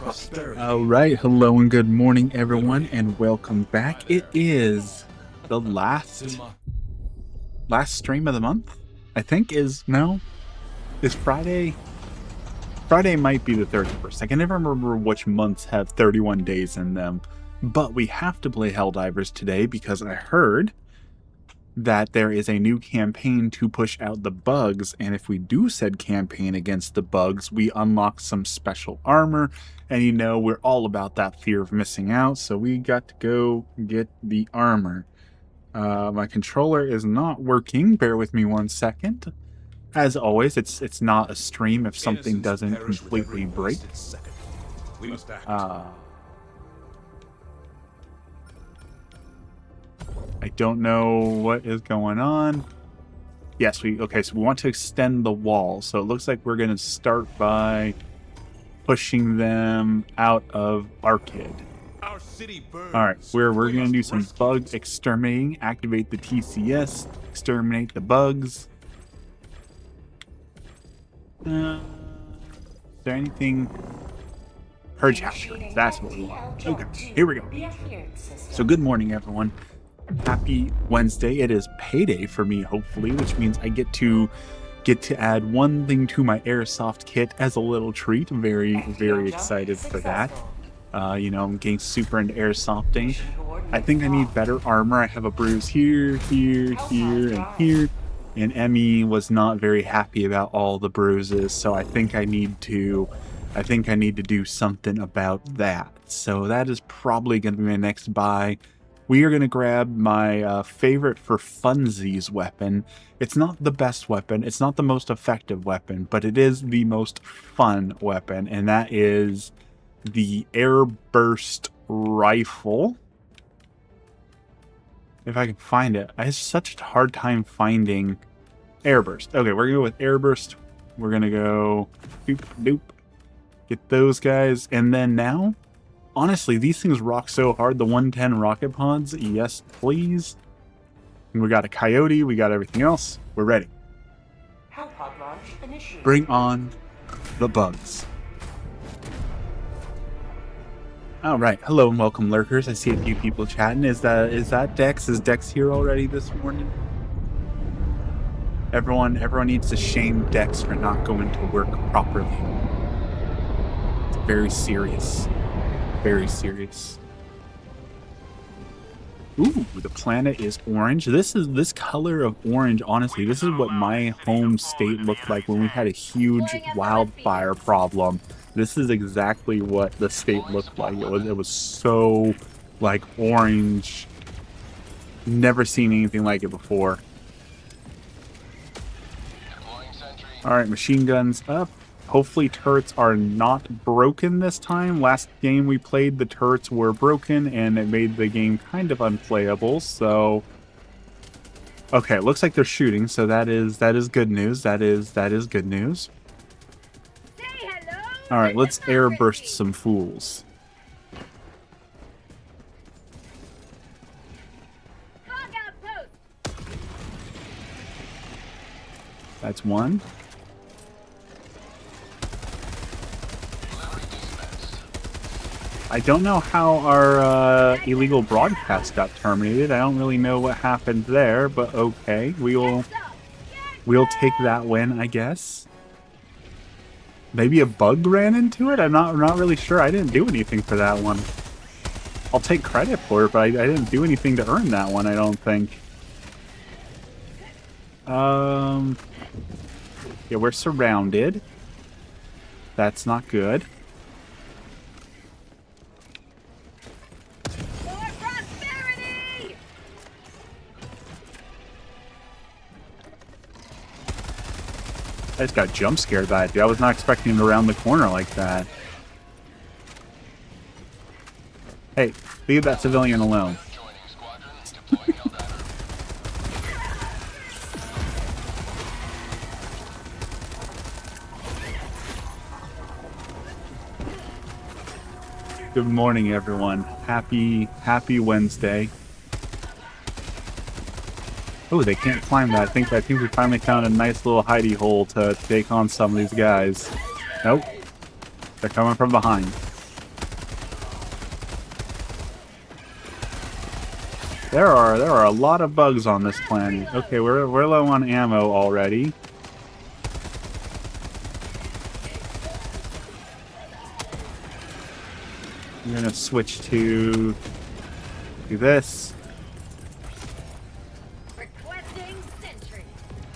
All right, hello and good morning, everyone, and welcome back. It is the last stream of the month. I think is Friday. Friday might be the 31st. I can never remember which months have 31 days in them, but we have to play Helldivers today because I heard that there is a new campaign to push out the bugs, and if we do said campaign against the bugs, we unlock some special armor, and you know we're all about that fear of missing out, so we got to go get the armor. My controller is not working, bear with me 1 second. As always, it's not a stream if something doesn't completely break. I don't know what is going on. Yes, so we want to extend the wall. So it looks like we're going to start by pushing them out of Arcade. All right, we're going to do some bug exterminating. Activate the TCS, exterminate the bugs. Is there anything? Purge hatchery. That's what we want. Okay, here we go. So good morning, everyone. Happy Wednesday. It is payday for me, hopefully, which means I get to add one thing to my airsoft kit as a little treat. Very excited for that. I'm getting super into airsofting. I think I need better armor. I have a bruise here, and here, and Emmy was not very happy about all the bruises, so I think I need to do something about that. So that is probably going to be my next buy. We are going to grab my favorite for funsies weapon. It's not the best weapon. It's not the most effective weapon, but it is the most fun weapon, and that is the Airburst rifle. If I can find it. I have such a hard time finding Airburst. Okay, we're going to go with Airburst. We're going to go doop, doop. Get those guys, and then now... Honestly, these things rock so hard. The 110 rocket pods, yes, please. And we got a coyote. We got everything else. We're ready. Bring on the bugs. All right. Hello and welcome, lurkers. I see a few people chatting. Is that Dex? Is Dex here already this morning? Everyone needs to shame Dex for not going to work properly. It's very serious. Very serious. Ooh, the planet is orange. This color of orange, honestly, this is what my home state looked like when we had a huge wildfire problem. This is exactly what the state looked like. It was so like orange. Never seen anything like it before. All right, machine guns up. Hopefully turrets are not broken this time. Last game we played, the turrets were broken, and it made the game kind of unplayable, so... Okay, it looks like they're shooting, so that is good news. That is good news. Alright, let's airburst some fools. That's one. I don't know how our illegal broadcast got terminated. I don't really know what happened there, but okay. We'll take that win, I guess. Maybe a bug ran into it? I'm not really sure. I didn't do anything for that one. I'll take credit for it, but I didn't do anything to earn that one, I don't think. Yeah, we're surrounded. That's not good. I just got jump scared by it, dude. I was not expecting him to round the corner like that. Hey, leave that civilian alone. Good morning, everyone. Happy Wednesday. Oh, they can't climb that. I think we finally found a nice little hidey hole to take on some of these guys. Nope. They're coming from behind. There are a lot of bugs on this planet. Okay, we're low on ammo already. I'm gonna switch to this. Requesting sentry.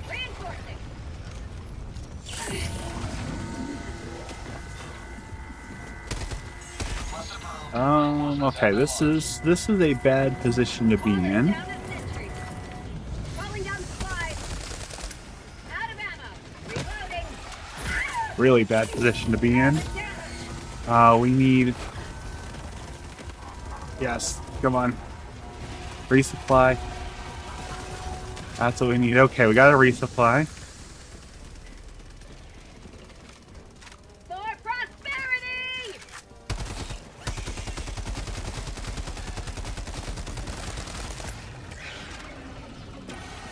Reinforcing. Okay, this is a bad position to be in. Down a sentry. Falling down slide. Out of ammo. Reloading. Really bad position to be in. We need... Yes, come on. Resupply. That's what we need. Okay, we got a resupply. For prosperity.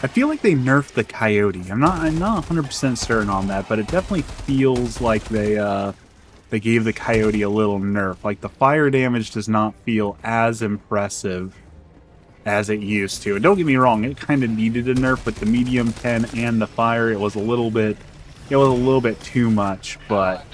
I feel like they nerfed the coyote. I'm not 100% certain on that, but it definitely feels like they gave the coyote a little nerf. Like the fire damage does not feel as impressive as it used to. And don't get me wrong, it kind of needed a nerf with the medium 10 and the fire. It was a little bit too much, but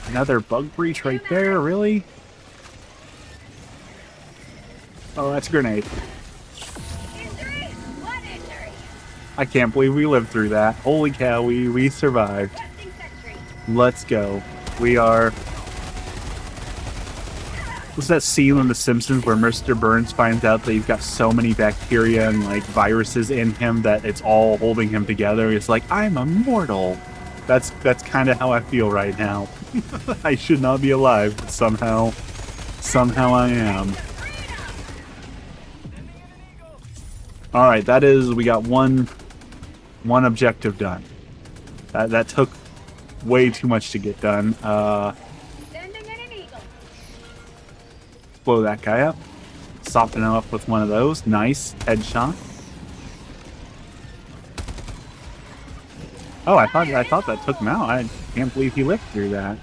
another bug breach right there, really? Oh, that's a grenade. Injury. What injury? I can't believe we lived through that. Holy cow, we survived. Requesting sentry. Let's go. We are... What's that scene in The Simpsons where Mr. Burns finds out that he's got so many bacteria and like viruses in him that it's all holding him together? It's like, I'm immortal. That's kind of how I feel right now. I should not be alive, but somehow I am. All right, we got one objective done. That took way too much to get done. Sending in an eagle. Blow that guy up. Soften him up with one of those. Nice headshot. Oh, I thought that took him out. I can't believe he lived through that.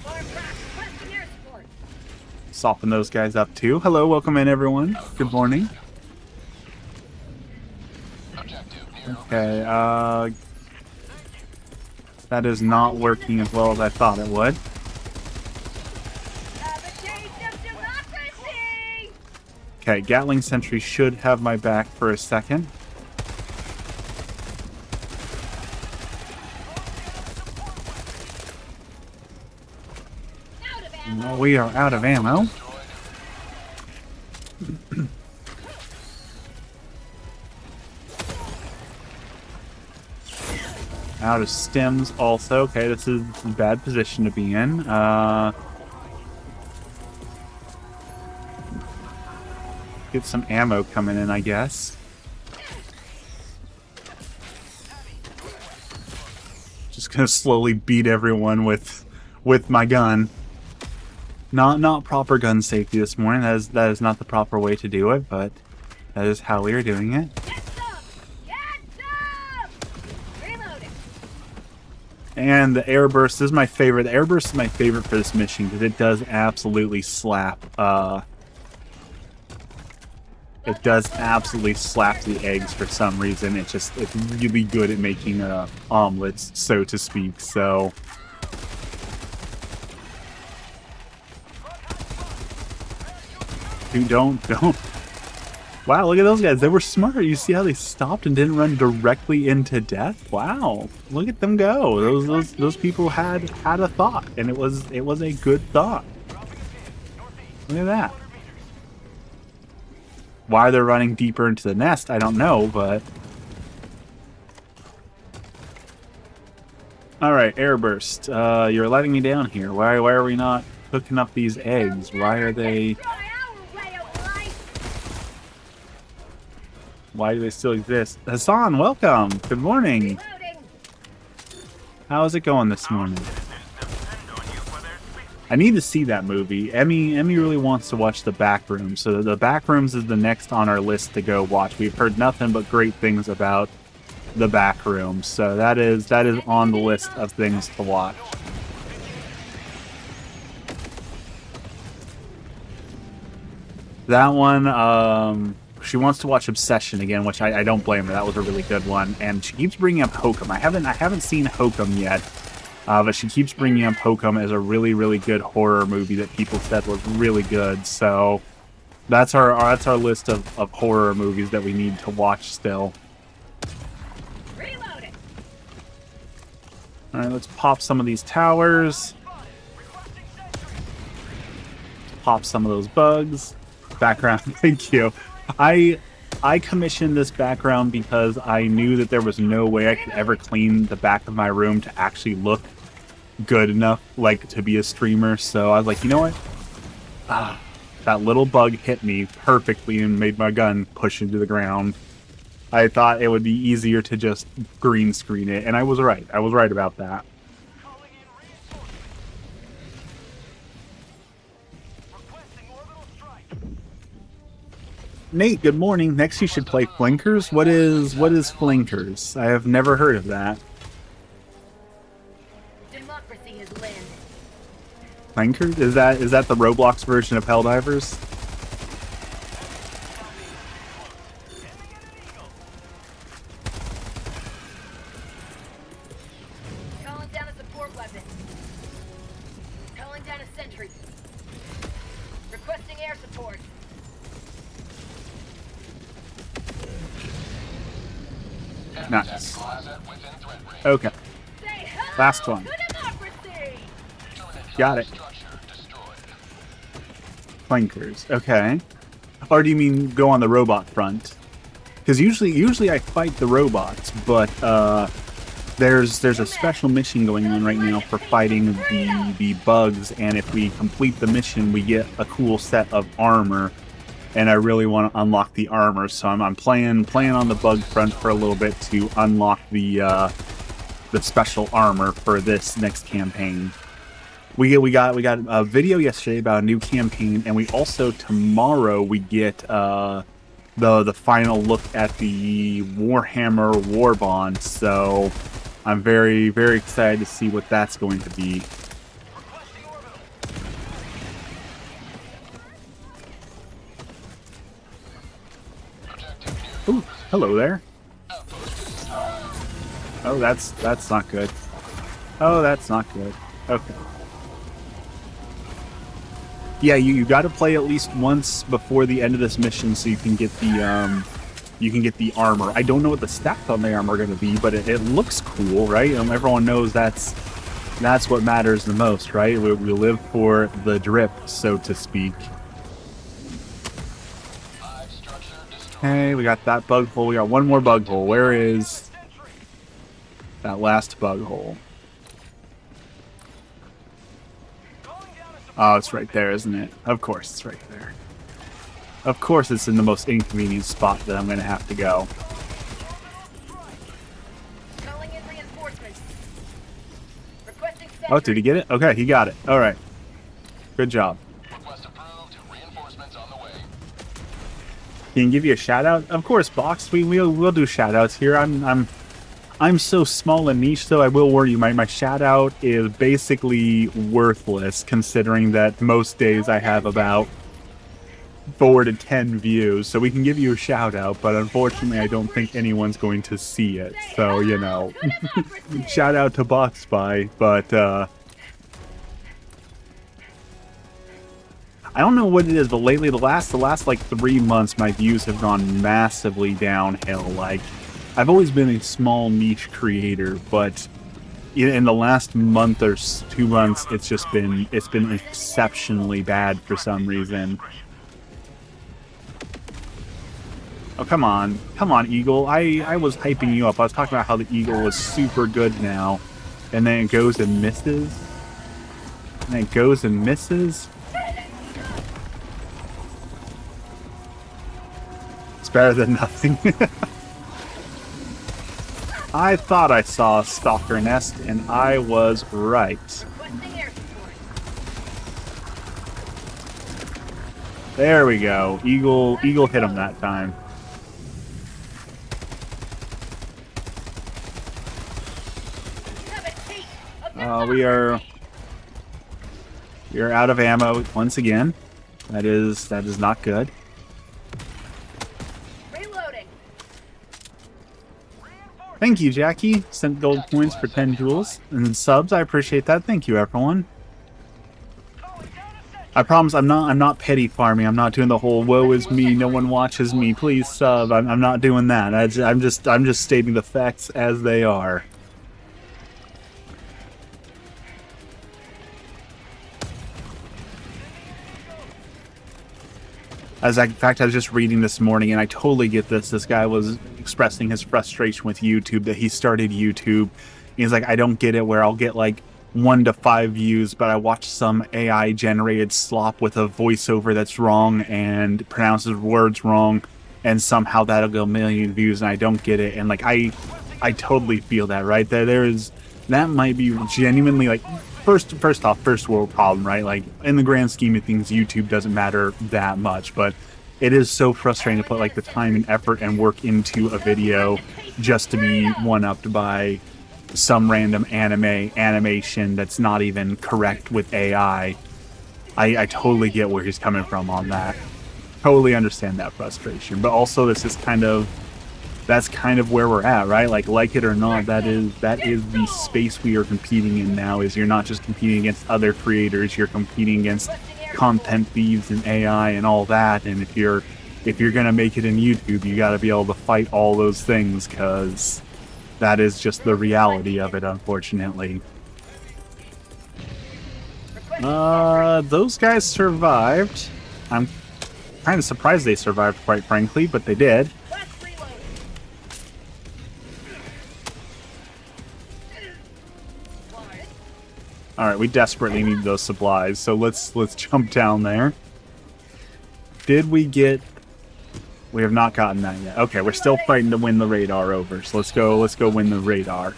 Requesting air support. Soften those guys up too. Hello, welcome in everyone. Good morning. Okay, that is not working as well as I thought it would. Have a taste of democracy. Okay, Gatling Sentry should have my back for a second. Out of ammo. Well, we are out of ammo. Out of stems also. Okay, this is a bad position to be in. Get some ammo coming in, I guess. Just gonna slowly beat everyone with my gun. Not proper gun safety this morning. That is not the proper way to do it, but that is how we are doing it. Get some. Get some. Reloading. And the airburst is my favorite. The airburst is my favorite for this mission because it does absolutely slap. It does absolutely slap the eggs for some reason. It's really good at making omelets, so to speak. So. Dude, don't. Wow, look at those guys. They were smart. You see how they stopped and didn't run directly into death? Wow. Look at them go. Those people had a thought, and it was a good thought. Look at that. Why they're running deeper into the nest, I don't know, but alright, airburst. You're letting me down here. Why are we not cooking up these eggs? Why are they... Why do they still exist? Hassan, welcome! Good morning! Reloading. How's it going this morning? I need to see that movie. Emmy really wants to watch The Backrooms, so The Backrooms is the next on our list to go watch. We've heard nothing but great things about The Backrooms, so that is on the list of things to watch. That one, she wants to watch Obsession again, which I don't blame her. That was a really good one, and she keeps bringing up Hokum. I haven't seen Hokum yet, but she keeps bringing up Hokum as a really, really good horror movie that people said was really good. So that's our list of horror movies that we need to watch still. Reloading. All right, let's pop some of these towers. Pop some of those bugs. Background, thank you. I commissioned this background because I knew that there was no way I could ever clean the back of my room to actually look good enough, like, to be a streamer. So I was like, you know what? That little bug hit me perfectly and made my gun push into the ground. I thought it would be easier to just green screen it, and I was right. I was right about that. Nate, good morning. Next you should play Flinkers. What is Flinkers? I have never heard of that. Democracy has landed. Flinkers? Is that the Roblox version of Helldivers? Calling down a support weapon. Calling down a sentry. Requesting air support. Nice. Okay. Say hello Last one. to democracy. Got it. Flankers. Okay. Or do you mean go on the robot front? Because usually I fight the robots, but there's a special mission going on right now for fighting the bugs, and if we complete the mission, we get a cool set of armor. And I really want to unlock the armor, so I'm playing on the bug front for a little bit to unlock the special armor for this next campaign. We got a video yesterday about a new campaign, and we also tomorrow we get the final look at the Warhammer Warbond. So I'm very, very excited to see what that's going to be. Ooh, hello there. Oh, that's not good. Oh, that's not good. Okay. Yeah, you got to play at least once before the end of this mission so you can get the armor. I don't know what the stats on the armor are going to be, but it looks cool, right? Everyone knows that's what matters the most, right? We live for the drip, so to speak. Okay, we got that bug hole. We got one more bug hole. Where is that last bug hole? Oh, it's right there, isn't it? Of course, it's right there. Of course, it's in the most inconvenient spot that I'm going to have to go. Calling in reinforcements. Requesting sentry. Oh, did he get it? Okay, he got it. All right. Good job. Can you give you a shout out? Of course, Box. We'll do shout outs here. I'm so small and niche, though. I will warn you, my shout out is basically worthless, considering that most days I have about 4 to 10 views. So we can give you a shout out, but unfortunately, I don't think anyone's going to see it. So you know, shout out to Box Spy, but I don't know what it is, but lately, the last like 3 months, my views have gone massively downhill. Like, I've always been a small niche creator, but in the last month or 2 months, it's been exceptionally bad for some reason. Oh, come on, Eagle. I was hyping you up. I was talking about how the Eagle was super good now, and then it goes and misses, and then it goes and misses. It's better than nothing. I thought I saw a stalker nest, and I was right. Requesting air support. There we go. Eagle hit him that time. Have a taste of We are out of ammo once again. That is not good. reloading. Thank you, Jackie. Sent gold coins for 10 jewels and subs. I appreciate that. Thank you, everyone. I promise I'm not petty farming. I'm not doing the whole woe is me, no one watches me, please sub. I'm not doing that. I'm just stating the facts as they are. In fact, I was just reading this morning, and I totally get this. This guy was expressing his frustration with YouTube, that he started YouTube. He's like, I don't get it, where I'll get like 1 to 5 views, but I watch some AI generated slop with a voiceover that's wrong and pronounces words wrong, and somehow that'll go 1 million views, and I don't get it. And like, I totally feel that, right? That might be genuinely like, first world problem, right? Like, in the grand scheme of things, YouTube doesn't matter that much, but it is so frustrating to put like the time and effort and work into a video just to be one-upped by some random animation that's not even correct with AI. I totally get where he's coming from on that. Totally understand that frustration, but also that's kind of where we're at, right? Like it or not, that is the space we are competing in now. Is you're not just competing against other creators, you're competing against content thieves and AI and all that. And if you're gonna make it in YouTube, you got to be able to fight all those things, because that is just the reality of it, unfortunately. Those guys survived. I'm kind of surprised they survived, quite frankly, but they did. Let's reload. Alright, we desperately need those supplies, so let's jump down there. Did we get... We have not gotten that yet. Okay, we're still fighting to win the radar over, so let's go win the radar.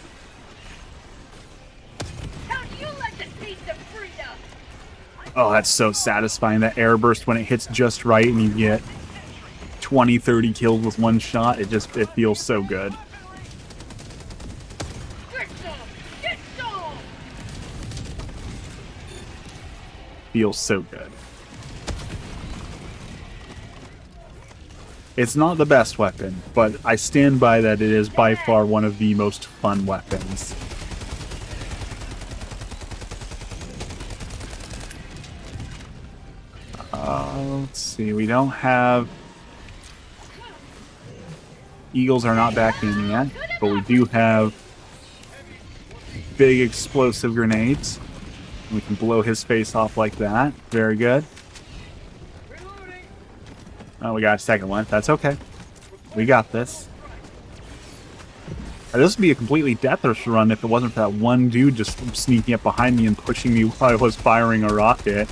How do you like the taste of freedom? Oh, that's so satisfying, that air burst when it hits just right and you get 20, 30 kills with one shot. It feels so good. Get some! Get some! Feels so good. It's not the best weapon, but I stand by that it is by far one of the most fun weapons. Let's see, we don't have... Eagles are not back in yet, but we do have big explosive grenades. We can blow his face off like that. Very good. Oh, we got a second one. That's okay. We got this. This would be a completely deathless run if it wasn't for that one dude just sneaking up behind me and pushing me while I was firing a rocket.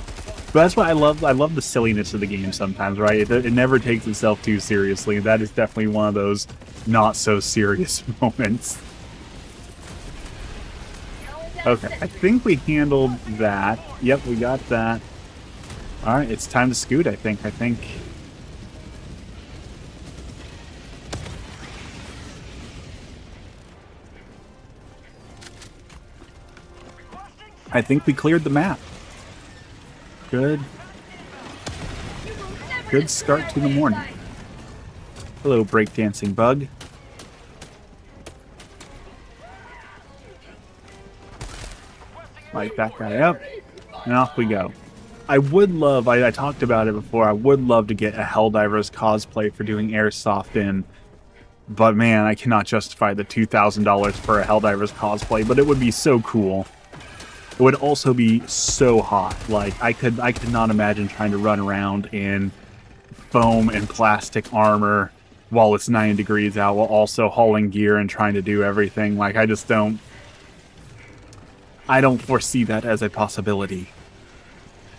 But that's what I love. I love the silliness of the game sometimes, right? It never takes itself too seriously. That is definitely one of those not so serious moments. Okay, I think we handled that. Yep, we got that. Alright, it's time to scoot, I think. I think we cleared the map. Good start to the morning. Hello, breakdancing bug. Light that guy up, and off we go. I would love, I talked about it before, I would love to get a Helldivers cosplay for doing airsoft in, but man, I cannot justify the $2,000 for a Helldivers cosplay, but it would be so cool. It would also be so hot. Like, I could not imagine trying to run around in foam and plastic armor while it's 90 degrees out, while also hauling gear and trying to do everything. Like, I don't foresee that as a possibility.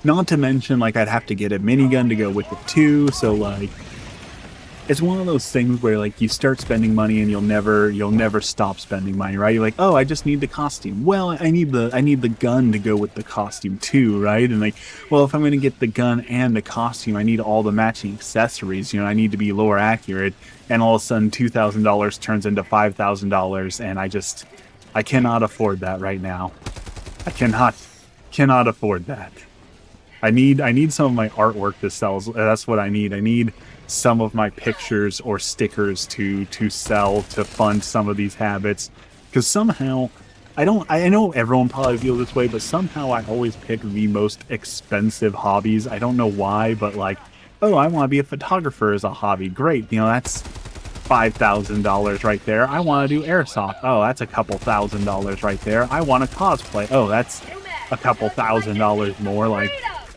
Not to mention, like, I'd have to get a minigun to go with it too, so, like, it's one of those things where like you start spending money and you'll never stop spending money, right? You're like, oh, I just need the costume. Well, I need the gun to go with the costume too, right? And like, well, if I'm gonna get the gun and the costume, I need all the matching accessories. You know, I need to be lore accurate. And all of a sudden, $2,000 turns into $5,000, and I cannot afford that right now. I cannot afford that. I need some of my artwork to sell. That's what I need. I need some of my pictures or stickers to sell to fund some of these habits, because somehow I know everyone probably feels this way, but somehow I always pick the most expensive hobbies. I don't know why, but like, oh, I want to be a photographer as a hobby. Great, you know, that's $5,000 right there. I want to do airsoft. Oh, that's a couple $1,000s right there. I want to cosplay. Oh, that's a couple $1,000s more. Like,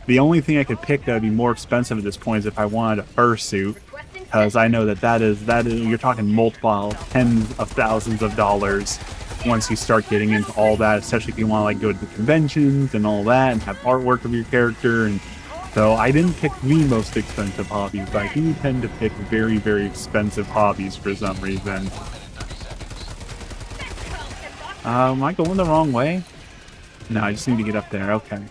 the only thing I could pick that would be more expensive at this point is if I wanted a fursuit, because I know that is you're talking multiple tens of thousands of dollars once you start getting into all that, especially if you want to like go to the conventions and all that and have artwork of your character. And so I didn't pick the most expensive hobbies, but I do tend to pick very, very expensive hobbies for some reason. Am I going the wrong way? No, I just need to get up there. Okay.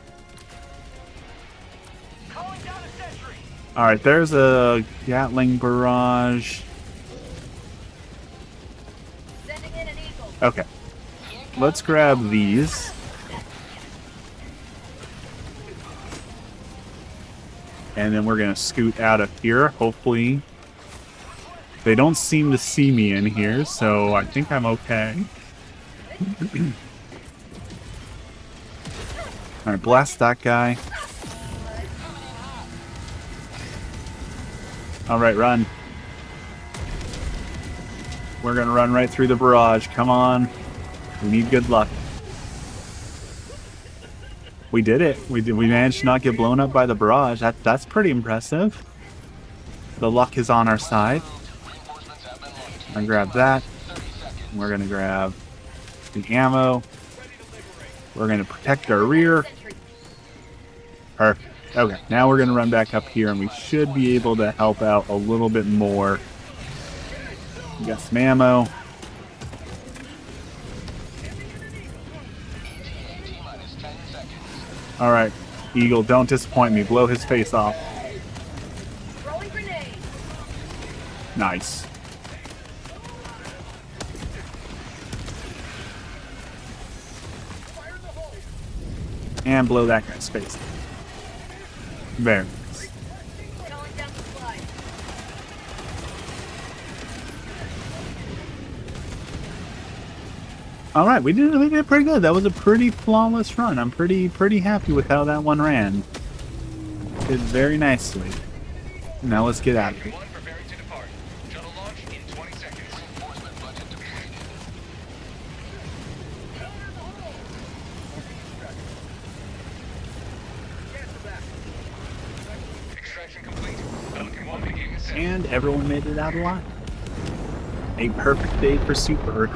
Alright, there's a Gatling barrage. Okay. Let's grab these. And then we're going to scoot out of here. Hopefully they don't seem to see me in here, so I think I'm okay. Alright, blast that guy. Alright, run. We're gonna run right through the barrage. Come on. We need good luck. We did it. We managed to not get blown up by the barrage. That's pretty impressive. The luck is on our side. I'm gonna grab that. We're gonna grab the ammo. We're gonna protect our rear. Perfect. Okay, now we're gonna run back up here and we should be able to help out a little bit more. We got some ammo. Alright, Eagle, don't disappoint me. Blow his face off. Nice. And blow that guy's face. Very nice. All right, we did pretty good. That was a pretty flawless run. I'm pretty happy with how that one ran. Did very nicely. Now let's get out of here. And everyone made it out alive. A perfect day for Super.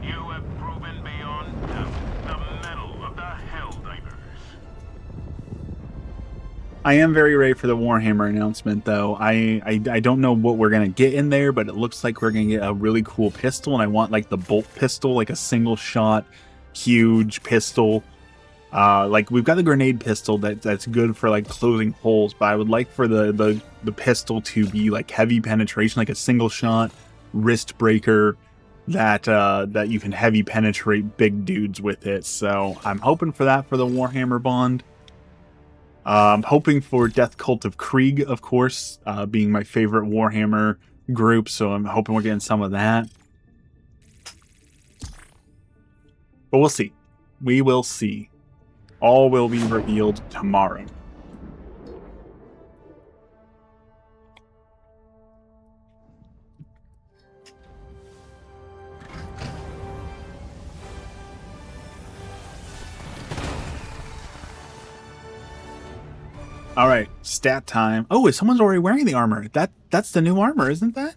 You have proven beyond doubt the mettle of the Helldivers. I am very ready for the Warhammer announcement, though. I don't know what we're gonna get in there, but it looks like we're gonna get a really cool pistol, and I want like the bolt pistol, like a single shot, huge pistol. Like we've got the grenade pistol that's good for like closing holes, but I would like for the pistol to be like heavy penetration, like a single shot wrist breaker that you can heavy penetrate big dudes with it. So I'm hoping for that for the Warhammer Bond. I'm hoping for Death Cult of Krieg, of course, being my favorite Warhammer group. So I'm hoping we're getting some of that. But we'll see. We will see. All will be revealed tomorrow. All right, stat time. Oh, someone's already wearing the armor. That's the new armor, isn't that?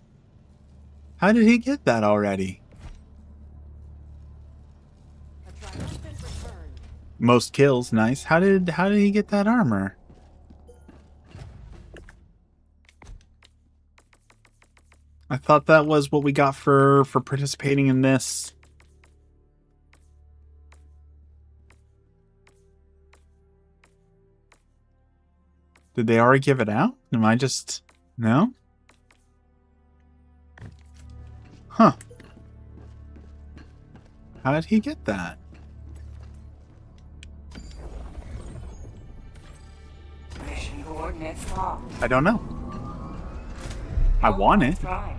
How did he get that already? Most kills, nice. How did he get that armor? I thought that was what we got for participating in this. Did they already give it out? Am I just... No? Huh. How did he get that? Mission coordinates locked. I don't know. I want it. Prime.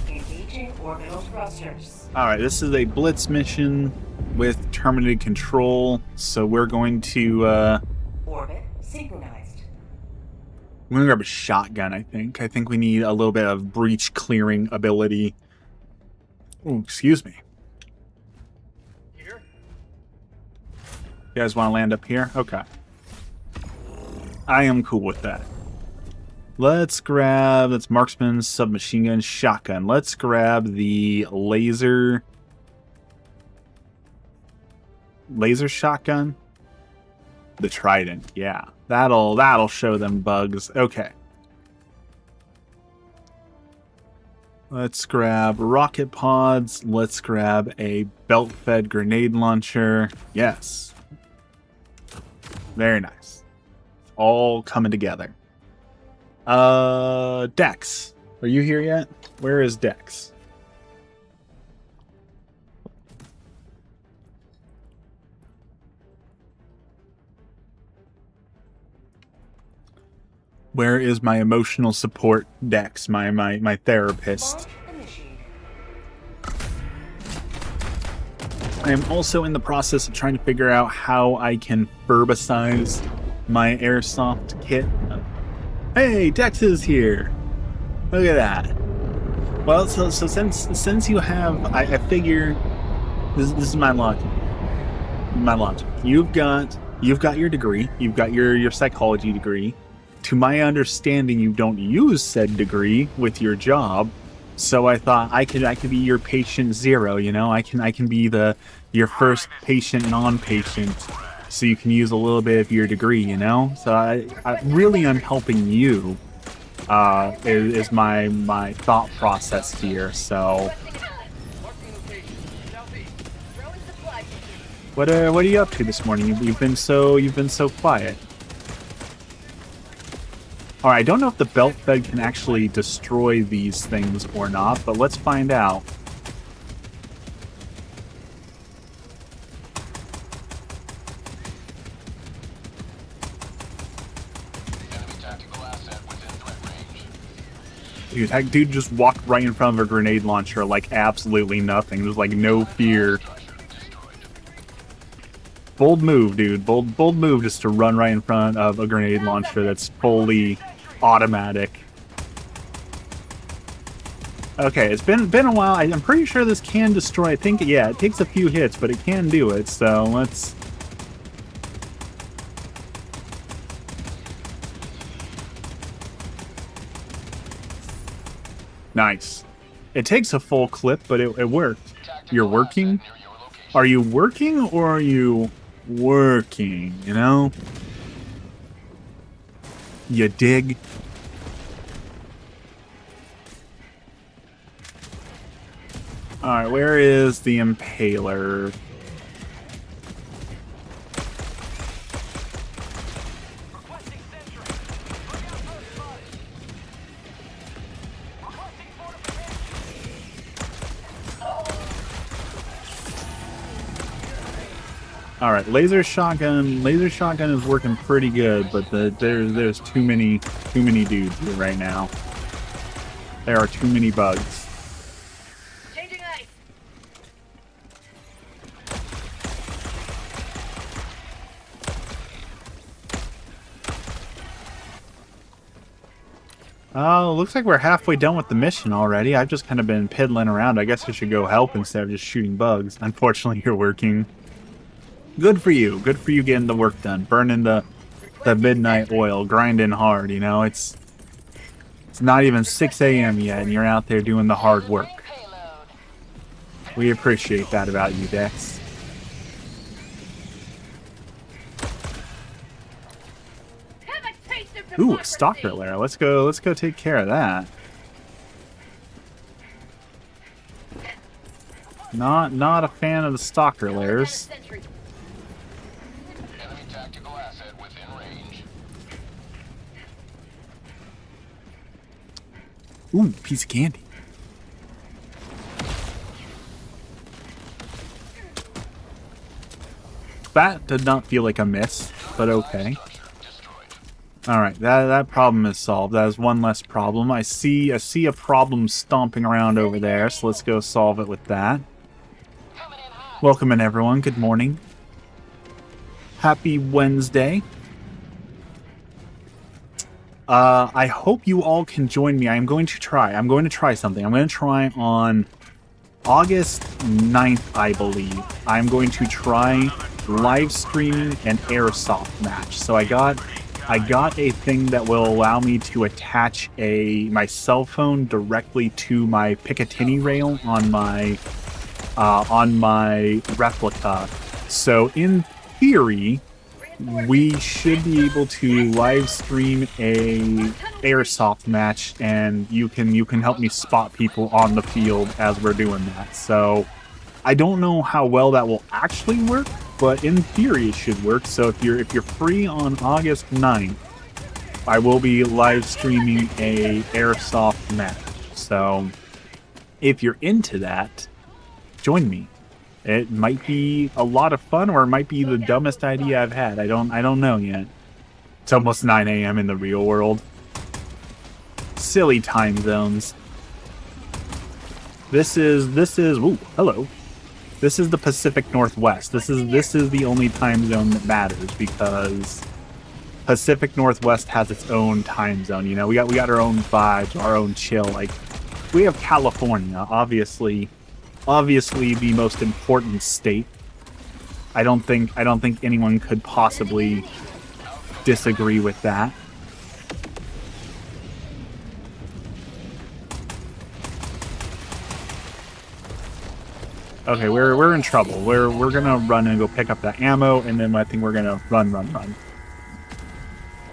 Engaging orbital thrusters. Alright, this is a blitz mission with terminated control, so we're going to, Orbit synchronized. I'm gonna grab a shotgun, I think. I think we need a little bit of breach clearing ability. Oh, excuse me. Here? You guys want to land up here? Okay. I am cool with that. Let's grab... That's marksman, submachine gun, shotgun. Let's grab the laser... Laser shotgun? The trident, yeah. That'll show them bugs. Okay. Let's grab rocket pods. Let's grab a belt-fed grenade launcher. Yes. Very nice. All coming together. Dex. Are you here yet? Where is Dex? Where is my emotional support Dex, my therapist? Launch initiated. I am also in the process of trying to figure out how I can verbicize my airsoft kit. Hey, Dex is here! Look at that. Well, so since you have, I figure this is my logic. My logic. You've got your degree. You've got your psychology degree. To my understanding, you don't use said degree with your job. So I thought I could be your patient zero, you know? I can be your first patient non-patient, so you can use a little bit of your degree, you know? So I really am helping you. Is my thought process here. So what are you up to this morning? You've been so quiet. All right, I don't know if the belt fed can actually destroy these things or not, but let's find out. Enemy tactical asset within threat range. Dude, that dude just walked right in front of a grenade launcher like absolutely nothing. There's like no fear. Destroyed. Bold move, dude. Bold move just to run right in front of a grenade launcher that's fully automatic. Okay, it's been a while. I'm pretty sure this can destroy. I think, yeah, it takes a few hits, but it can do it. So let's... Nice. It takes a full clip, but it worked. You're working? Are you working or are you working, you know? You dig? Alright, where is the Impaler? Requesting sentry. Bring out first blood. Requesting fortification. Alright, laser shotgun is working pretty good, but there's too many dudes here right now. There are too many bugs. Changing ice. Oh, looks like we're halfway done with the mission already. I've just kind of been piddling around. I guess I should go help instead of just shooting bugs. Unfortunately, you're working. Good for you. Good for you getting the work done. Burning the midnight oil. Grinding hard, you know? It's not even 6 a.m. yet, and you're out there doing the hard work. We appreciate that about you, Dex. Have a taste of Ooh, a stalker lair. Let's go take care of that. Not a fan of the stalker lairs. Sentry. Enemy tactical asset within range. Ooh, piece of candy. That did not feel like a miss, but okay. Alright, that problem is solved. That is one less problem. I see a problem stomping around over there, so let's go solve it with that. Welcome in, everyone. Good morning. Happy Wednesday. I hope you all can join me. I'm going to try something. I'm going to try on August 9th, I believe. I'm going to try live streaming an airsoft match. So I got a thing that will allow me to attach my cell phone directly to my Picatinny rail on my replica. So in theory, we should be able to live stream a airsoft match, and you can help me spot people on the field as we're doing that. So I don't know how well that will actually work, but in theory it should work. So if you're free on August 9th, I will be live streaming a airsoft match. So if you're into that, join me. It might be a lot of fun, or it might be the dumbest idea I've had. I don't know yet. It's almost 9 a.m. in the real world. Silly time zones. This is ooh, hello. This is the Pacific Northwest. This is the only time zone that matters, because Pacific Northwest has its own time zone. You know, we got our own vibes, our own chill. Like, we have California, obviously the most important state. I don't think anyone could possibly disagree with that. Okay, we're in trouble. We're gonna run and go pick up that ammo, and then I think we're gonna run.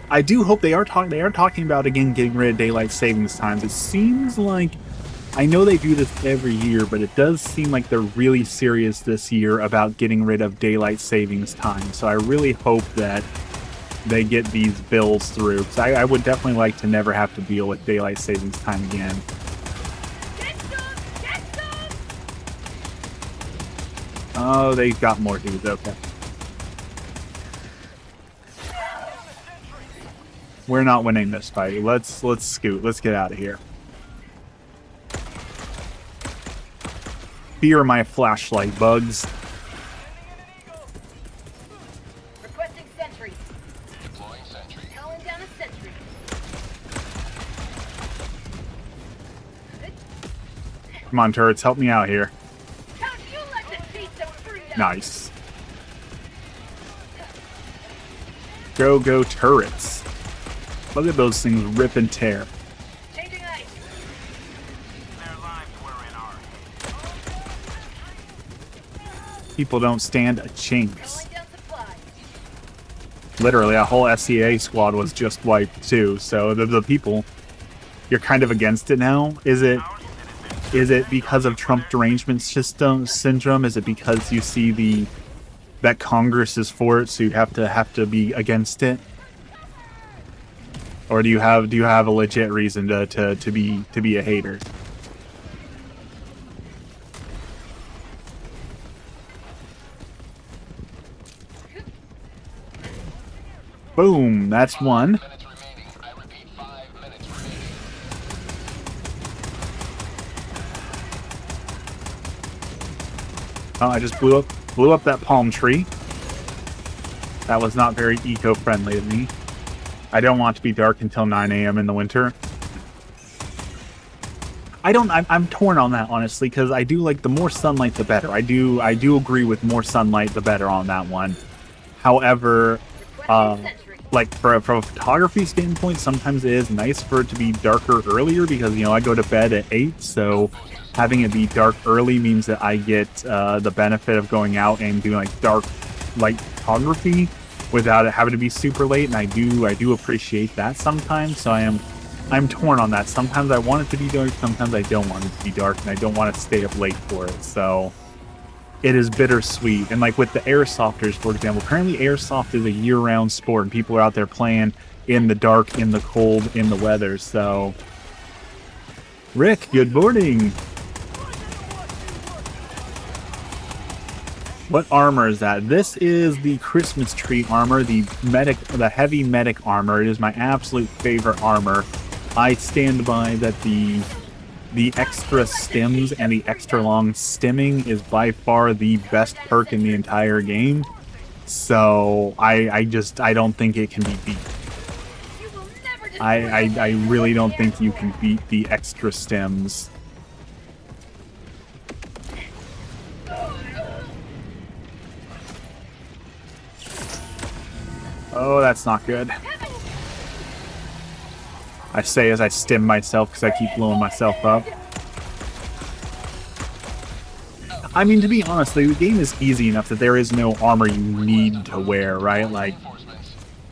I do hope they are talking about again getting rid of daylight savings times. It seems like, I know they do this every year, but it does seem like they're really serious this year about getting rid of daylight savings time. So I really hope that they get these bills through, because I would definitely like to never have to deal with daylight savings time again. Oh, they got more dudes. Okay. We're not winning this fight. Let's scoot. Let's get out of here. Fear my flashlight, bugs. Requesting sentry. Deploying sentry. Calling down a sentry. Come on, turrets, help me out here. Don't you let the beast of freedom. Nice. Go turrets. Look at those things rip and tear. Changing ice. Their lives were in our hands. People don't stand a chance. Calling down supplies. Literally, a whole SCA squad was just wiped too. So the people, you're kind of against it now. Is it because of Trump derangement syndrome? Is it because you see that Congress is for it, so you have to be against it? Or do you have a legit reason to be a hater? Boom, that's one. Minutes remaining. I repeat, 5 minutes remaining. Oh, I just blew up that palm tree. That was not very eco-friendly of me. I don't want to be dark until 9 a.m. in the winter. I'm torn on that, honestly, because I do like the more sunlight the better. I do agree with more sunlight the better on that one. However, like from a photography standpoint, sometimes it is nice for it to be darker earlier, because I go to bed at 8, so having it be dark early means that I get the benefit of going out and doing like dark light photography. without it having to be super late, and I do appreciate that sometimes. So I'm torn on that. Sometimes I want it to be dark, sometimes I don't want it to be dark, and I don't want to stay up late for it. So it is bittersweet. And like with the airsofters, for example, apparently airsoft is a year-round sport, and people are out there playing in the dark, in the cold, in the weather. So Rick, good morning. What armor is that? This is the Christmas tree armor, the heavy medic armor. It is my absolute favorite armor. I stand by that the extra stims and the extra long stimming is by far the best perk in the entire game. So I don't think it can be beat. You will never destroy I really don't think you can beat the extra stims. Oh, that's not good. I say as I stim myself because I keep blowing myself up. I mean, to be honest, the game is easy enough that there is no armor you need to wear, right? Like,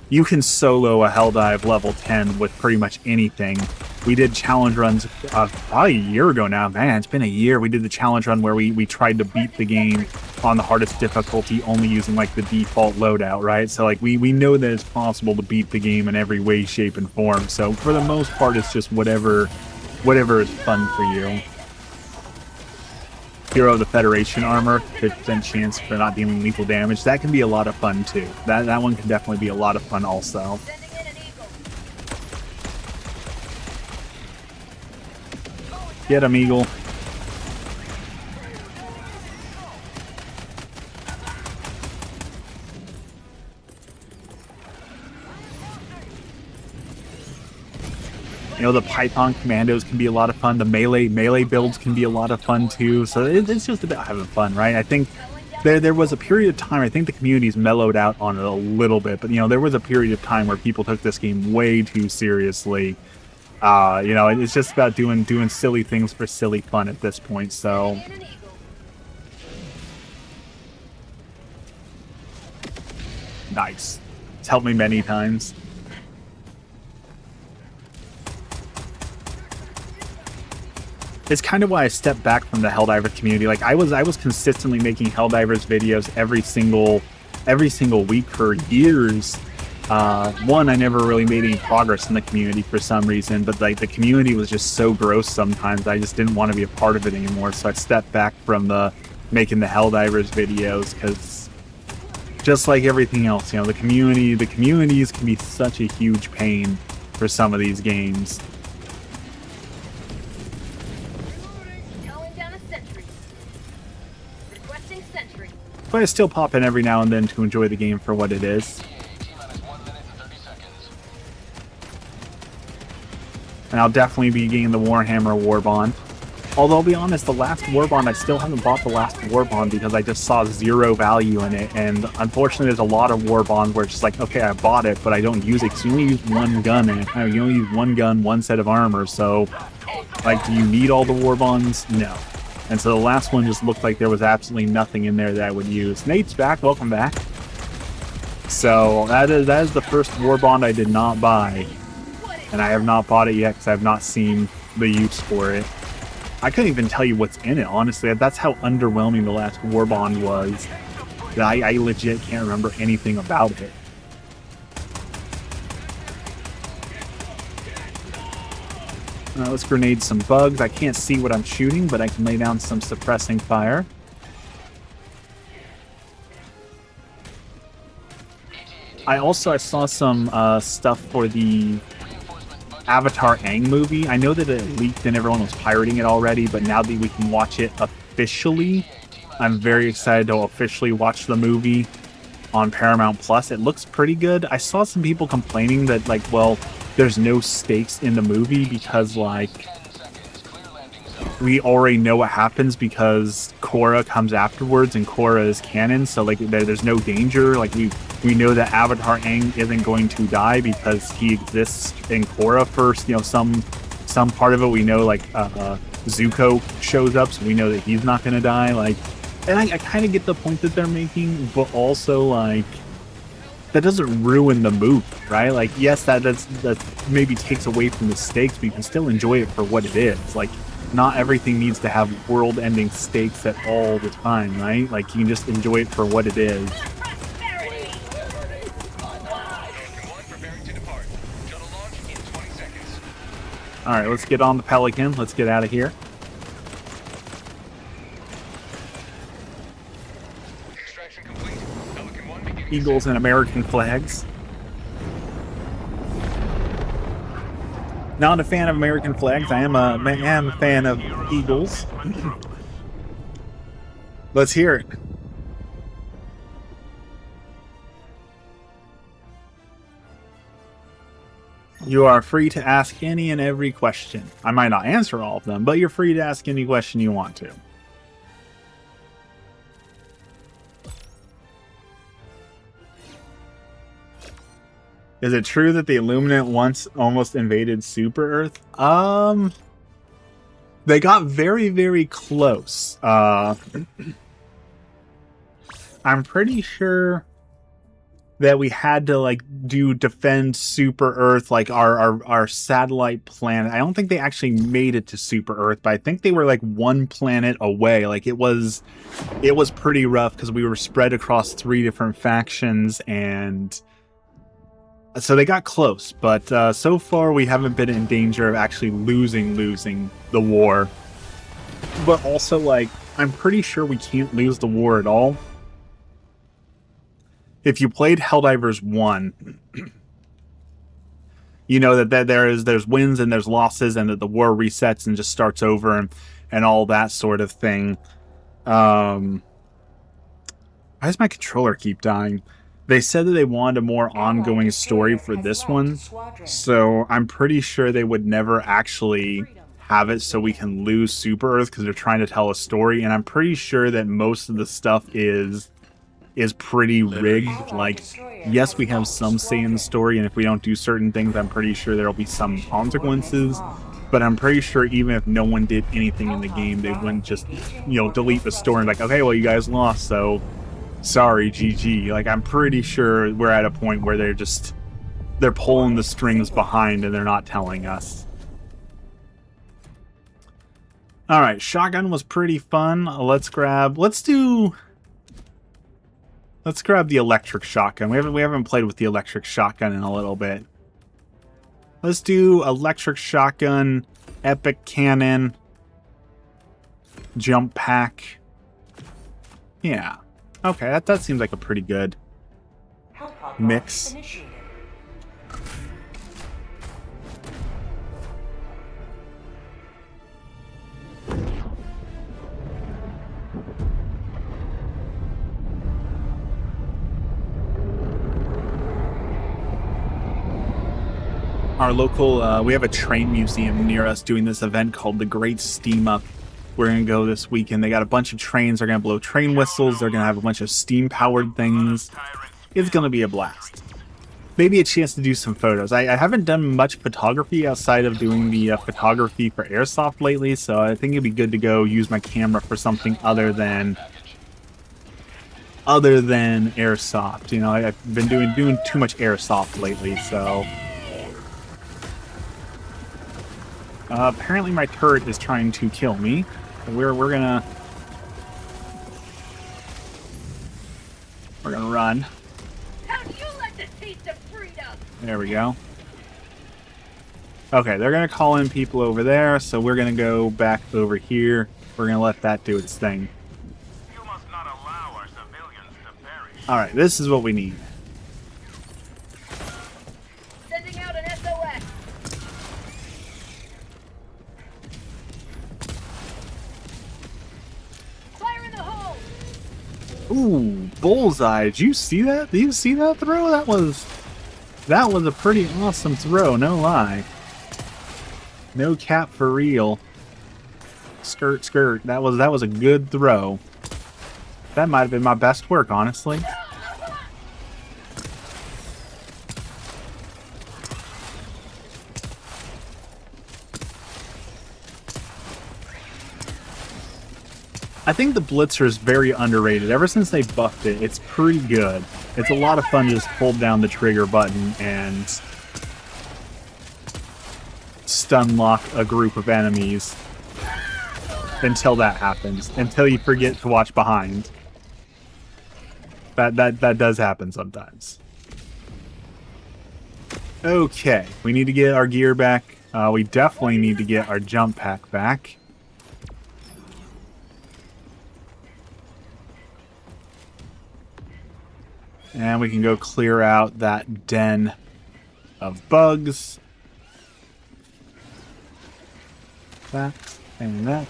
you can solo a Helldive level 10 with pretty much anything. We did challenge runs about a year ago now. Man, it's been a year. We did the challenge run where we tried to beat the game on the hardest difficulty only using like the default loadout, right? So like we know that it's possible to beat the game in every way, shape, and form. So for the most part, it's just whatever is fun for you. Hero of the Federation armor, 50% chance for not dealing lethal damage. That can be a lot of fun too. That one can definitely be a lot of fun also. Sending in an eagle. Get him, Eagle. You know, the Python commandos can be a lot of fun. The melee builds can be a lot of fun too. So it's just about having fun, right? I think there was a period of time, I think the community's mellowed out on it a little bit, but you know, there was a period of time where people took this game way too seriously. You know, it's just about doing silly things for silly fun at this point. So In an eagle. nice. It's helped me many times. It's kind of why I stepped back from the Helldivers community. Like I was consistently making Helldivers videos every single week for years. One, I never really made any progress in the community for some reason, but like the community was just so gross sometimes. I just didn't want to be a part of it anymore. So I stepped back from making the Helldivers videos because just like everything else, you know, the communities can be such a huge pain for some of these games. Calling down a sentry. Requesting sentry. But I still pop in every now and then to enjoy the game for what it is. And I'll definitely be getting the Warhammer Warbond. Although I'll be honest, the last Warbond, I still haven't bought the last Warbond because I just saw zero value in it. And unfortunately, there's a lot of Warbond where it's just like, okay, I bought it, but I don't use it because you only use one gun in it. You only use one gun, one set of armor. So, like, do you need all the Warbonds? No. And so the last one just looked like there was absolutely nothing in there that I would use. Nate's back. Welcome back. So that is the first Warbond I did not buy. And I have not bought it yet because I have not seen the use for it. I couldn't even tell you what's in it, honestly. That's how underwhelming the last Warbond was. That I legit can't remember anything about it. Let's grenade some bugs. I can't see what I'm shooting, but I can lay down some suppressing fire. I saw some stuff for the Avatar Aang movie. I know that it leaked and everyone was pirating it already, but now that we can watch it officially, I'm very excited to officially watch the movie on Paramount Plus. It looks pretty good. I saw some people complaining that, like, well, there's no stakes in the movie because, like, we already know what happens because Korra comes afterwards and Korra is canon, so like there's no danger. Like we know that Avatar Aang isn't going to die because he exists in Korra first. You know, some part of it we know, like Zuko shows up, so we know that he's not going to die. Like, and I kind of get the point that they're making, but also like that doesn't ruin the movie, right? Like, yes, that maybe takes away from the stakes, but you can still enjoy it for what it is. Like, not everything needs to have world-ending stakes at all the time, right? Like, you can just enjoy it for what it is. Prosperity! All right, let's get on the Pelican. Let's get out of here. Extraction complete. Pelican 1 beginning Eagles and American flags. Not a fan of American flags. I am a fan of eagles. Let's hear it. You are free to ask any and every question. I might not answer all of them, but you're free to ask any question you want to. Is it true that the Illuminant once almost invaded Super Earth? They got very, very close. I'm pretty sure that we had to like defend Super Earth, like our satellite planet. I don't think they actually made it to Super Earth, but I think they were like one planet away. Like it was pretty rough because we were spread across 3 different factions, and so they got close. But so far we haven't been in danger of actually losing the war. But also, like, I'm pretty sure we can't lose the war at all. If you played Helldivers 1, you know that there's wins and there's losses, and that the war resets and just starts over and all that sort of thing. Why does my controller keep dying? They said that they wanted a more ongoing story for this one, so I'm pretty sure they would never actually have it so we can lose Super Earth, because they're trying to tell a story, and I'm pretty sure that most of the stuff is pretty rigged. Like, yes, we have some say in the story, and if we don't do certain things, I'm pretty sure there'll be some consequences, but I'm pretty sure even if no one did anything in the game, they wouldn't just, delete the story and like, okay, well, you guys lost, so sorry, GG. Like, I'm pretty sure we're at a point where they're pulling the strings behind and they're not telling us. Alright, shotgun was pretty fun. Let's grab the electric shotgun. We haven't played with the electric shotgun in a little bit. Let's do electric shotgun, epic cannon, jump pack. Yeah. Okay, that seems like a pretty good mix. Our local, we have a train museum near us doing this event called the Great Steam Up. We're going to go this weekend. They got a bunch of trains. They're going to blow train whistles. They're going to have a bunch of steam-powered things. It's going to be a blast. Maybe a chance to do some photos. I haven't done much photography outside of doing the photography for Airsoft lately, so I think it'd be good to go use my camera for something other than Airsoft. You know, I've been doing too much Airsoft lately, so... apparently my turret is trying to kill me. We're gonna run. How do you like the taste of freedom? There we go. Okay, they're gonna call in people over there, so we're gonna go back over here. We're gonna let that do its thing. You must not allow our civilians to perish. Alright, this is what we need. Sending out an SOS. Fire in the hole. Ooh, bullseye. Did you see that? Did you see that throw? That was a pretty awesome throw, no lie. No cap for real. Skirt, skirt. That was a good throw. That might have been my best work, honestly. I think the Blitzer is very underrated. Ever since they buffed it, it's pretty good. It's a lot of fun to just hold down the trigger button and stun lock a group of enemies until that happens. Until you forget to watch behind. That does happen sometimes. Okay, we need to get our gear back. We definitely need to get our jump pack back. And we can go clear out that den of bugs. That and that.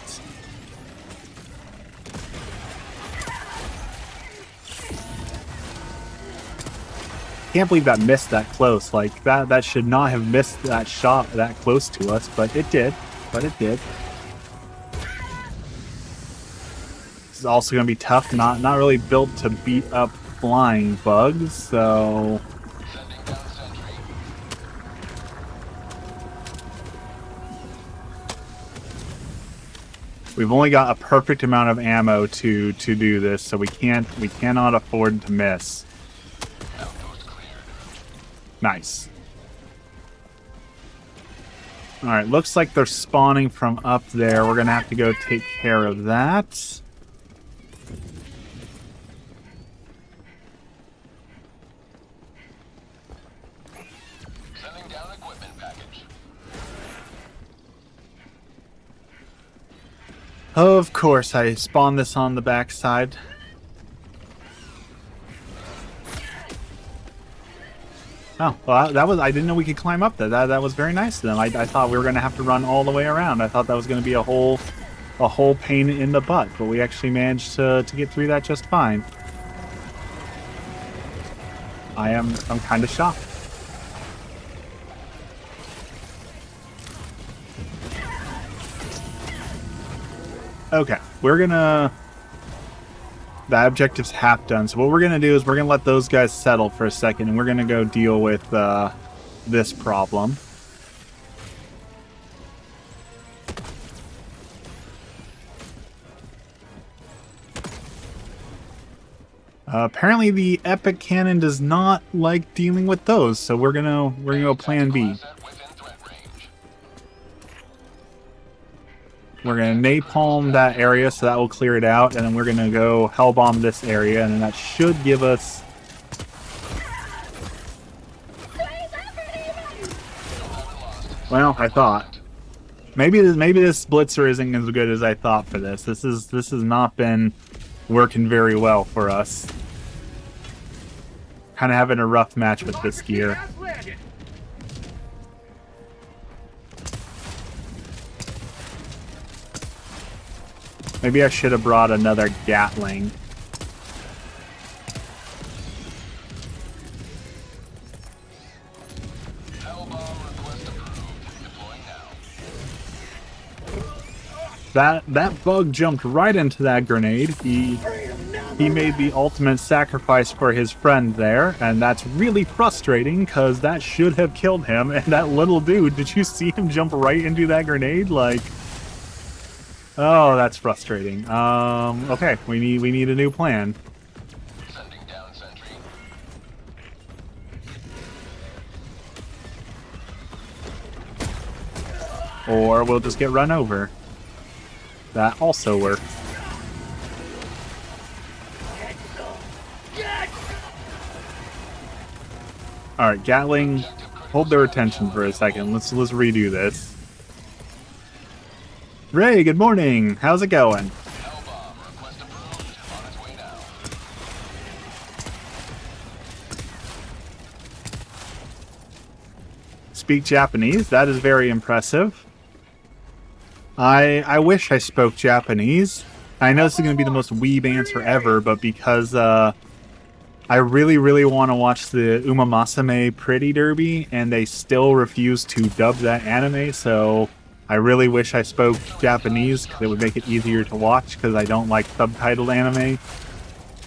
Can't believe that missed that close. Like that should not have missed that shot that close to us, but it did. This is also gonna be tough. Not really built to beat up flying bugs, so Sending down sentry. we've only got a perfect amount of ammo to do this, so we cannot afford to miss. Outpost cleared. Nice. Alright, looks like they're spawning from up there. We're gonna have to go take care of that. Sending down equipment package. Of course, I spawned this on the backside. Oh, well, that was, I didn't know we could climb up there. That was very nice of them. I thought we were going to have to run all the way around. I thought that was going to be a whole pain in the butt, but we actually managed to get through that just fine. I'm kind of shocked. Okay, we're gonna... That objective's half done, so what we're gonna do is we're gonna let those guys settle for a second, and we're gonna go deal with this problem. Apparently the epic cannon does not like dealing with those, so we're gonna go plan B. Asset within threat range. We're gonna napalm that area, so that will clear it out, and then we're gonna go hellbomb this area, and then that should give us... Well, I thought. Maybe this blitzer isn't as good as I thought for this. This has not been working very well for us. Kind of having a rough match with this gear. Maybe I should have brought another Gatling. Hellbomb request approved. Deploying now. That bug jumped right into that grenade. He made the ultimate sacrifice for his friend there, and that's really frustrating because that should have killed him. And that little dude, did you see him jump right into that grenade? Like, oh, that's frustrating. Okay, we need a new plan. Sending down sentry. Or we'll just get run over. That also works. Alright, Gatling, hold their attention for a second. Let's redo this. Ray, good morning. How's it going? Hellbomb request approved. On its way now. Speak Japanese. That is very impressive. I wish I spoke Japanese. I know this is going to be the most weeb answer ever, but because I really want to watch the Uma Masame Pretty Derby, and they still refuse to dub that anime, so I really wish I spoke Japanese, because it would make it easier to watch, because I don't like subtitled anime.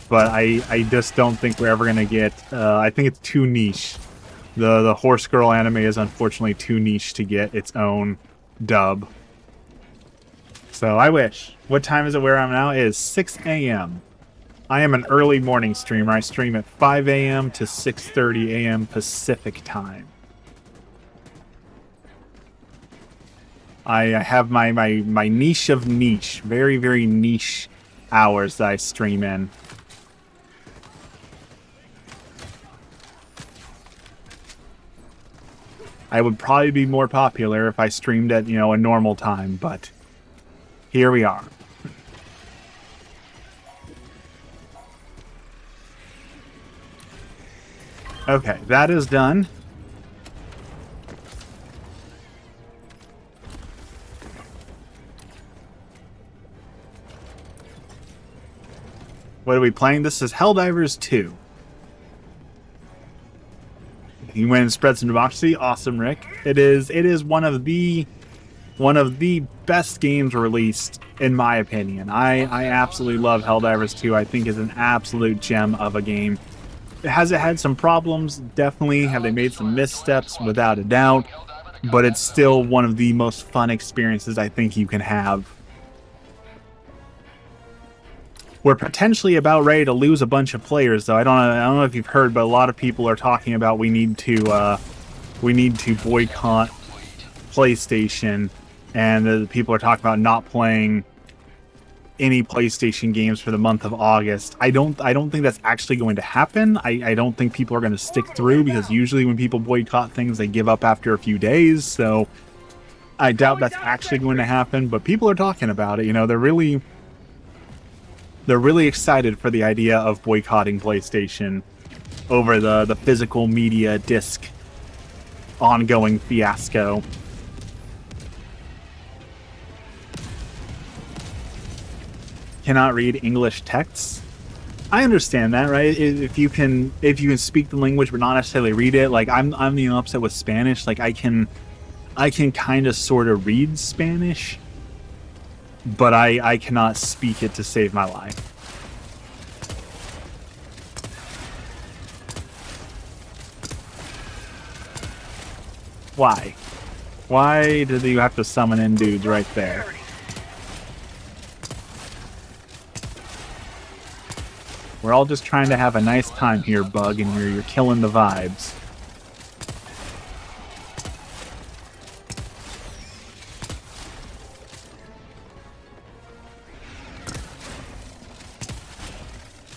But I just don't think we're ever going to get... I think it's too niche. The Horse Girl anime is unfortunately too niche to get its own dub. So I wish. What time is it where I'm now? It is 6 a.m. I am an early morning streamer. I stream at 5 a.m. to 6:30 a.m. Pacific time. I have my niche of niche, very, very niche hours that I stream in. I would probably be more popular if I streamed at, a normal time, but here we are. Okay, that is done. What are we playing? This is Helldivers 2. You went and spread some democracy. Awesome, Rick. It is one of the best games released, in my opinion. I absolutely love Helldivers 2. I think it's an absolute gem of a game. Has it had some problems? Definitely. Have they made some missteps? Without a doubt. But it's still one of the most fun experiences I think you can have. We're potentially about ready to lose a bunch of players, though. I don't know if you've heard, but a lot of people are talking about we need to boycott PlayStation, and the people are talking about not playing any PlayStation games for the month of August. I don't think that's actually going to happen. I don't think people are going to stick through, because usually when people boycott things, they give up after a few days. So I doubt that's actually going to happen. But people are talking about it. They're really excited for the idea of boycotting PlayStation over the physical media disc ongoing fiasco. Cannot read English texts. I understand that, right? If you can speak the language but not necessarily read it, like I'm the upset with Spanish. Like I can kind of sort of read Spanish, but I cannot speak it to save my life. Why? Why did you have to summon in dudes right there? We're all just trying to have a nice time here, Bug, and you're killing the vibes.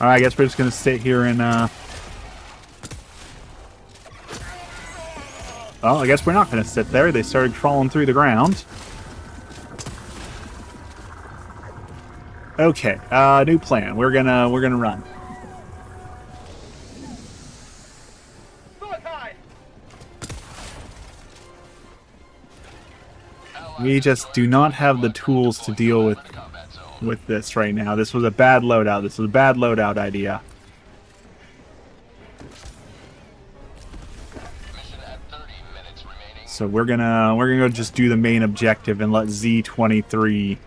Alright, I guess we're just gonna sit here and, well, I guess we're not gonna sit there. They started crawling through the ground. Okay, new plan. We're gonna run. We just do not have the tools to deal with this right now. This was a bad loadout. This was a bad loadout idea. So we're gonna go just do the main objective and let Z23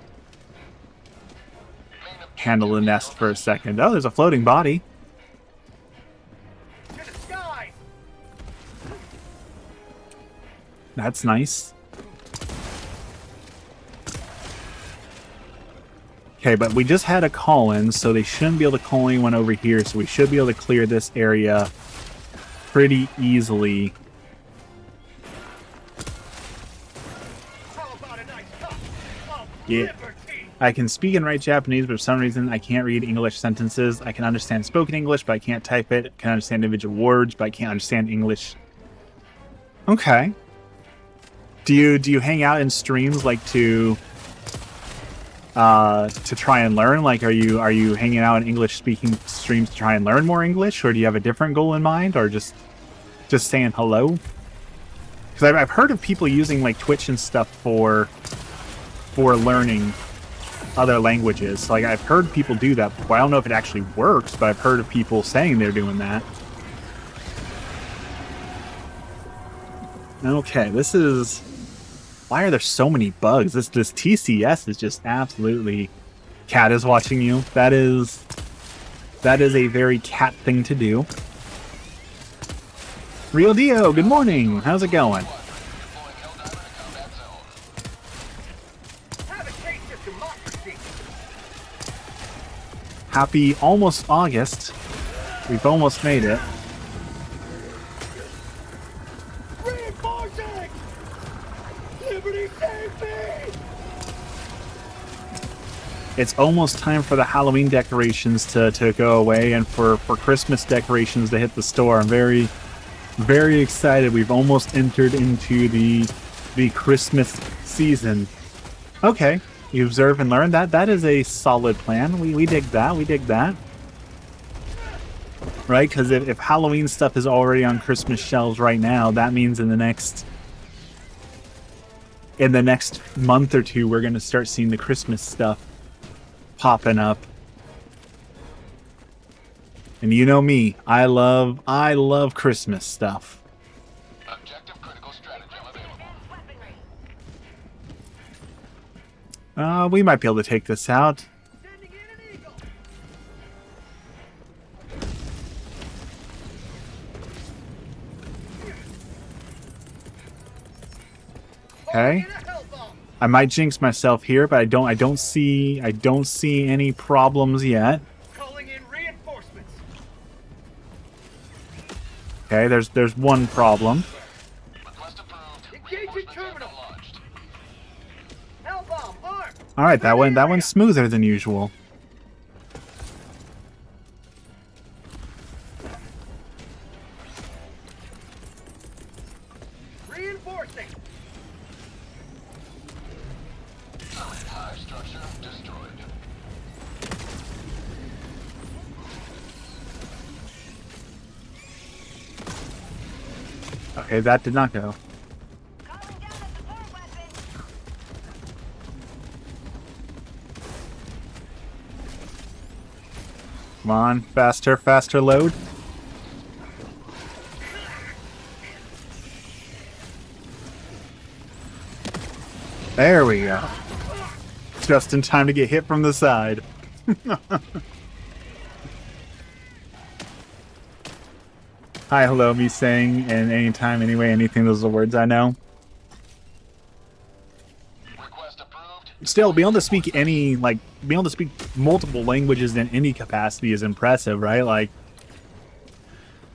handle the nest for a second. Oh, there's a floating body. That's nice. Okay, but we just had a call-in, so they shouldn't be able to call anyone over here, so we should be able to clear this area pretty easily. Yeah. I can speak and write Japanese, but for some reason I can't read English sentences. I can understand spoken English, but I can't type it. I can understand individual words, but I can't understand English. Okay. Do you hang out in streams like to try and learn? Like, are you hanging out in English speaking streams to try and learn more English, or do you have a different goal in mind, or just saying hello? Because I've heard of people using like Twitch and stuff for learning other languages. Like I've heard people do that before. I don't know if it actually works, but I've heard of people saying they're doing that. Okay, this is... Why are there so many bugs? This TCS is just absolutely... Cat is watching you. That is a very cat thing to do. Real Dio, good morning. How's it going? Happy almost August. We've almost made it. Reinforcing! Liberty save me! It's almost time for the Halloween decorations to go away and for Christmas decorations to hit the store. I'm very, very excited. We've almost entered into the Christmas season. Okay, you observe and learn. That is a solid plan. We dig that. We dig that. Right? Because if Halloween stuff is already on Christmas shelves right now, that means in the next month or two, we're going to start seeing the Christmas stuff popping up. And you know me, I love Christmas stuff. Objective critical stratagem available. We might be able to take this out. Sending in an eagle! Okay. Get a hell bomb! I might jinx myself here, but I don't see any problems yet. Calling in reinforcements! Okay, there's one problem. Request approved. Engaging Reinforcements have terminal. been launched. Hell bomb, armed! All right, that went smoother than usual. Reinforcing! Hive structure destroyed. Okay, that did not go. Calling down a support weapon. Come on, faster, faster load. There we go. Just in time to get hit from the side. Hi, hello, me saying, and anytime, anyway, anything, those are the words I know. Request approved. Still, being able to speak being able to speak multiple languages in any capacity is impressive, right? Like,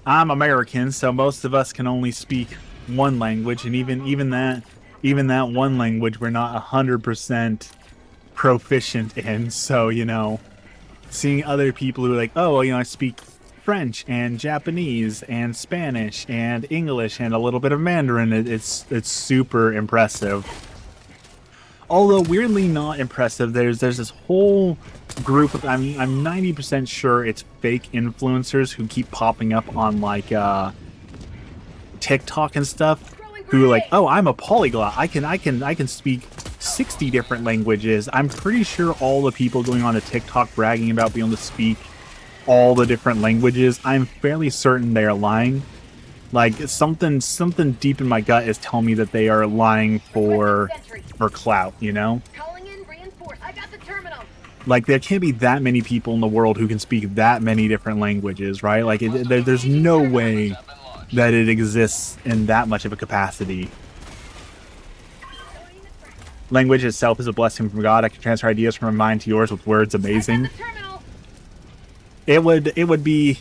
I'm American, so most of us can only speak one language, and even that one language we're not 100% proficient in. So, you know, seeing other people who are like, oh, well, you know, I speak French and Japanese and Spanish and English and a little bit of Mandarin, it's super impressive. Although weirdly not impressive, there's this whole group of I'm 90% sure it's fake influencers who keep popping up on like TikTok and stuff, who are like, oh, I'm a polyglot. I can speak 60 different languages. I'm pretty sure all the people going on to TikTok bragging about being able to speak all the different languages, I'm fairly certain they are lying. Like, something deep in my gut is telling me that they are lying for clout, you know? Calling in reinforce. I got the terminal. Like, there can't be that many people in the world who can speak that many different languages, right? Like, there's no way that it exists in that much of a capacity. Language itself is a blessing from God. I can transfer ideas from my mind to yours with words. Amazing. The terminal. It would be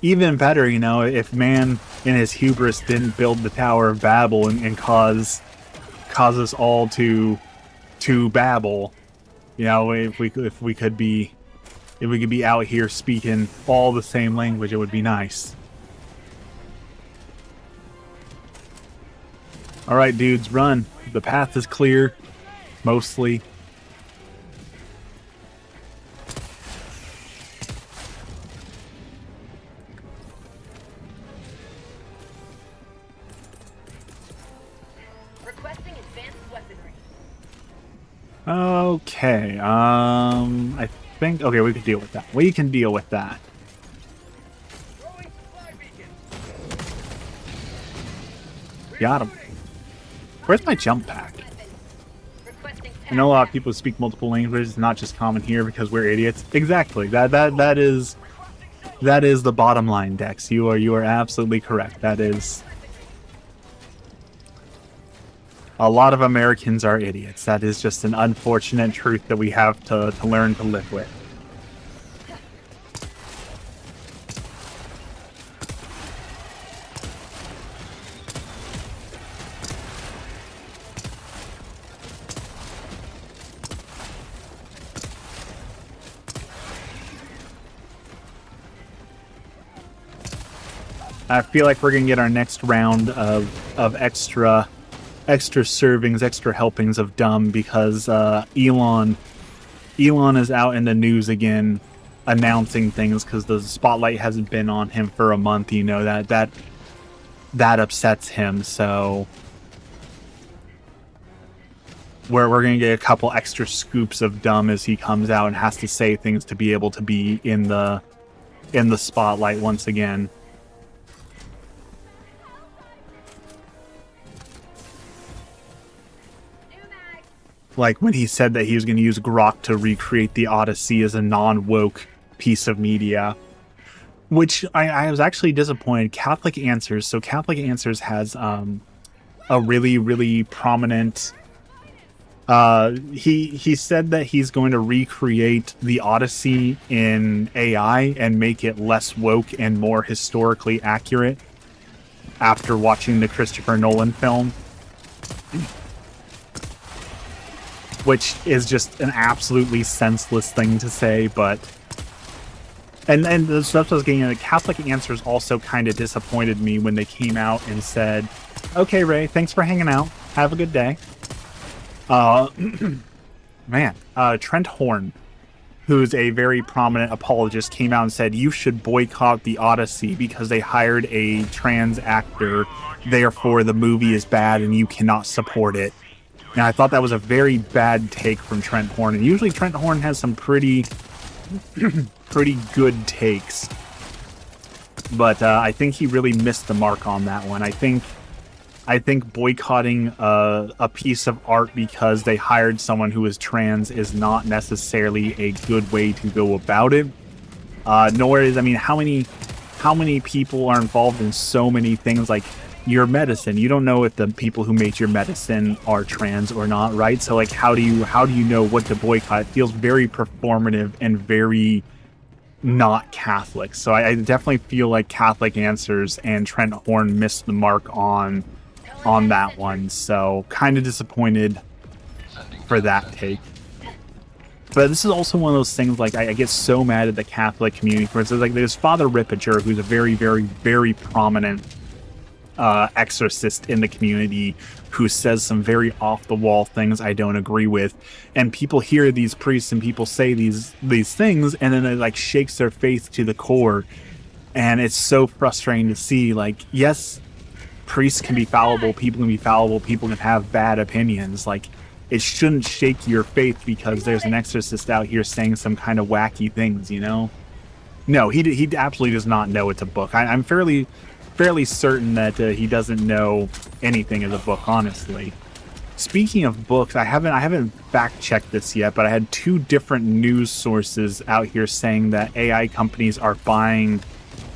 even better, you know, if man in his hubris didn't build the Tower of Babel and cause us all to babble. You know, if we could be out here speaking all the same language, it would be nice. All right, dudes, run. The path is clear, mostly. Requesting advanced weaponry. Okay, I think, okay, we can deal with that. We can deal with that. Throwing supply beacon! Got him. Where's my jump pack? Weapon. Requesting I know a lot of people speak multiple languages. It's not just common here because we're idiots. Exactly. That is the bottom line, Dex. You are absolutely correct. That is. A lot of Americans are idiots. That is just an unfortunate truth that we have to learn to live with. I feel like we're gonna get our next round of extra servings, extra helpings of dumb because Elon is out in the news again, announcing things because the spotlight hasn't been on him for a month. You know that upsets him. So we're gonna get a couple extra scoops of dumb as he comes out and has to say things to be able to be in the spotlight once again. Like when he said that he was going to use Grok to recreate the Odyssey as a non-woke piece of media, which I was actually disappointed. Catholic Answers. So Catholic Answers has a really, really prominent... he said that he's going to recreate the Odyssey in AI and make it less woke and more historically accurate after watching the Christopher Nolan film. Which is just an absolutely senseless thing to say, but... And the stuff I was getting at, Catholic Answers also kind of disappointed me when they came out and said, okay, Ray, thanks for hanging out. Have a good day. Trent Horn, who's a very prominent apologist, came out and said, you should boycott the Odyssey because they hired a trans actor, therefore the movie is bad and you cannot support it. And I thought that was a very bad take from Trent Horn. And usually Trent Horn has some pretty good takes. But I think he really missed the mark on that one. I think boycotting a piece of art because they hired someone who is trans is not necessarily a good way to go about it. Nor is, I mean, how many people are involved in so many things like your medicine? You don't know if the people who make your medicine are trans or not, right? So like, how do you know what to boycott? It feels very performative and very not Catholic. So I definitely feel like Catholic Answers and Trent Horn missed the mark on that one. So kind of disappointed for that take. But this is also one of those things, like, I get so mad at the Catholic community. For instance, like, there's Father Rippiger, who's a very, very, very prominent exorcist in the community, who says some very off-the-wall things I don't agree with. And people hear these priests and people say these things, and then it, like, shakes their faith to the core. And it's so frustrating to see, like, yes, priests can be fallible, people can be fallible, people can have bad opinions. Like, it shouldn't shake your faith because there's an exorcist out here saying some kind of wacky things, you know? No, he absolutely does not know it's a book. I'm fairly certain that he doesn't know anything as a book, honestly. Speaking of books, I haven't fact-checked this yet, but I had 2 different news sources out here saying that AI companies are buying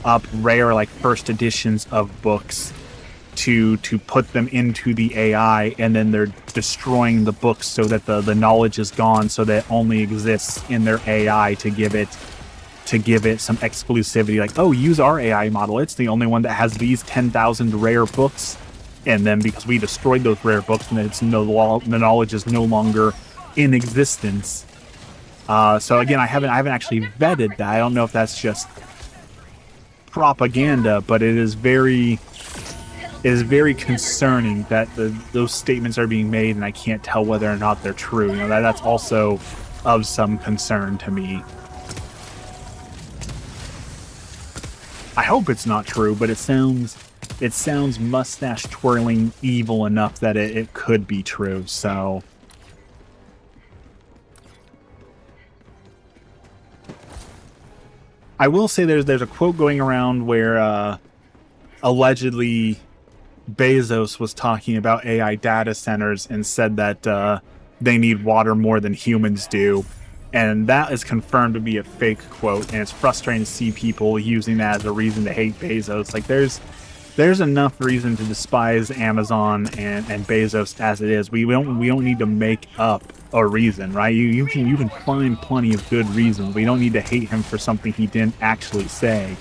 up rare, like, first editions of books to put them into the AI, and then they're destroying the books so that the knowledge is gone, so that it only exists in their AI to give it some exclusivity, like, oh, use our AI model, it's the only one that has these 10,000 rare books, and then because we destroyed those rare books, and it's the knowledge is no longer in existence. So again, I haven't actually vetted that. I don't know if that's just propaganda, but it is very concerning that those statements are being made, and I can't tell whether or not they're true. You know, that's also of some concern to me. I hope it's not true, but it sounds mustache twirling evil enough that it could be true. So I will say there's a quote going around where allegedly Bezos was talking about AI data centers and said that they need water more than humans do. And that is confirmed to be a fake quote, and it's frustrating to see people using that as a reason to hate Bezos. Like, there's enough reason to despise Amazon and Bezos as it is. We don't need to make up a reason, right? You can find plenty of good reasons. We don't need to hate him for something he didn't actually say.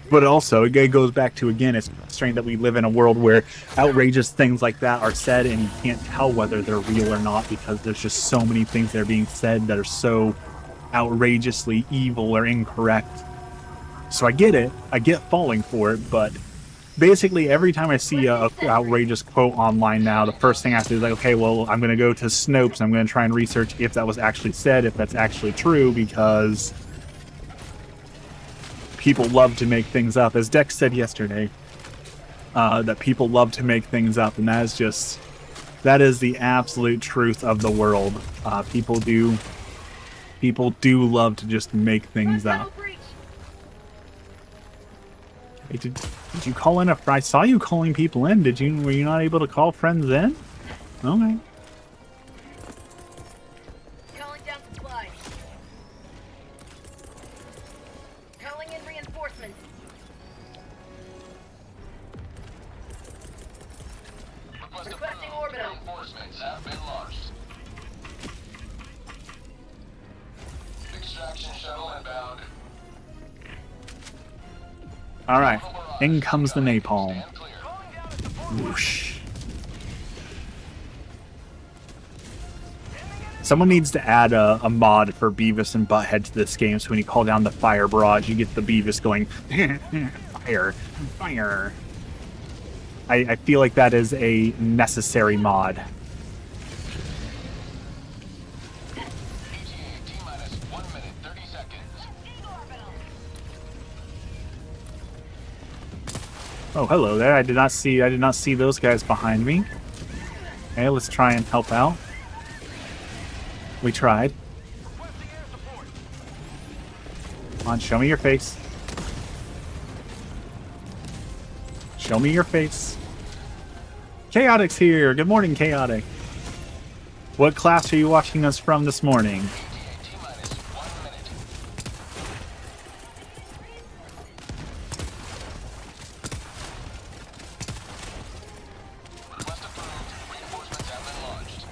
But also, it goes back to, again, it's frustrating that we live in a world where outrageous things like that are said and you can't tell whether they're real or not because there's just so many things that are being said that are so outrageously evil or incorrect. So I get it. I get falling for it, but basically every time I see a outrageous quote online now, the first thing I have to do is like, okay, well, I'm going to go to Snopes. I'm going to try and research if that was actually said, if that's actually true, because people love to make things up. As Dex said yesterday, that people love to make things up, and that is the absolute truth of the world. People do love to just make things up. Hey, did you call in I saw you calling people in. Were you not able to call friends in? Okay. Calling down supplies. Calling in reinforcements. Request Requesting approved. orbital. Reinforcements have been launched. Extraction shuttle inbound. All right. In comes the napalm. Stand clear. Whoosh. Someone needs to add a mod for Beavis and Butthead to this game, so when you call down the fire barrage, you get the Beavis going, fire, fire. I feel like that is a necessary mod. ETA T-minus 1 minute, 30 seconds. Oh, hello there. I did not see those guys behind me. Okay, let's try and help out. We tried. Come on, show me your face. Show me your face. Chaotix here. Good morning, Chaotic. What class are you watching us from this morning? ETA T-minus 1 minute. Request approved. Reinforcements have been launched.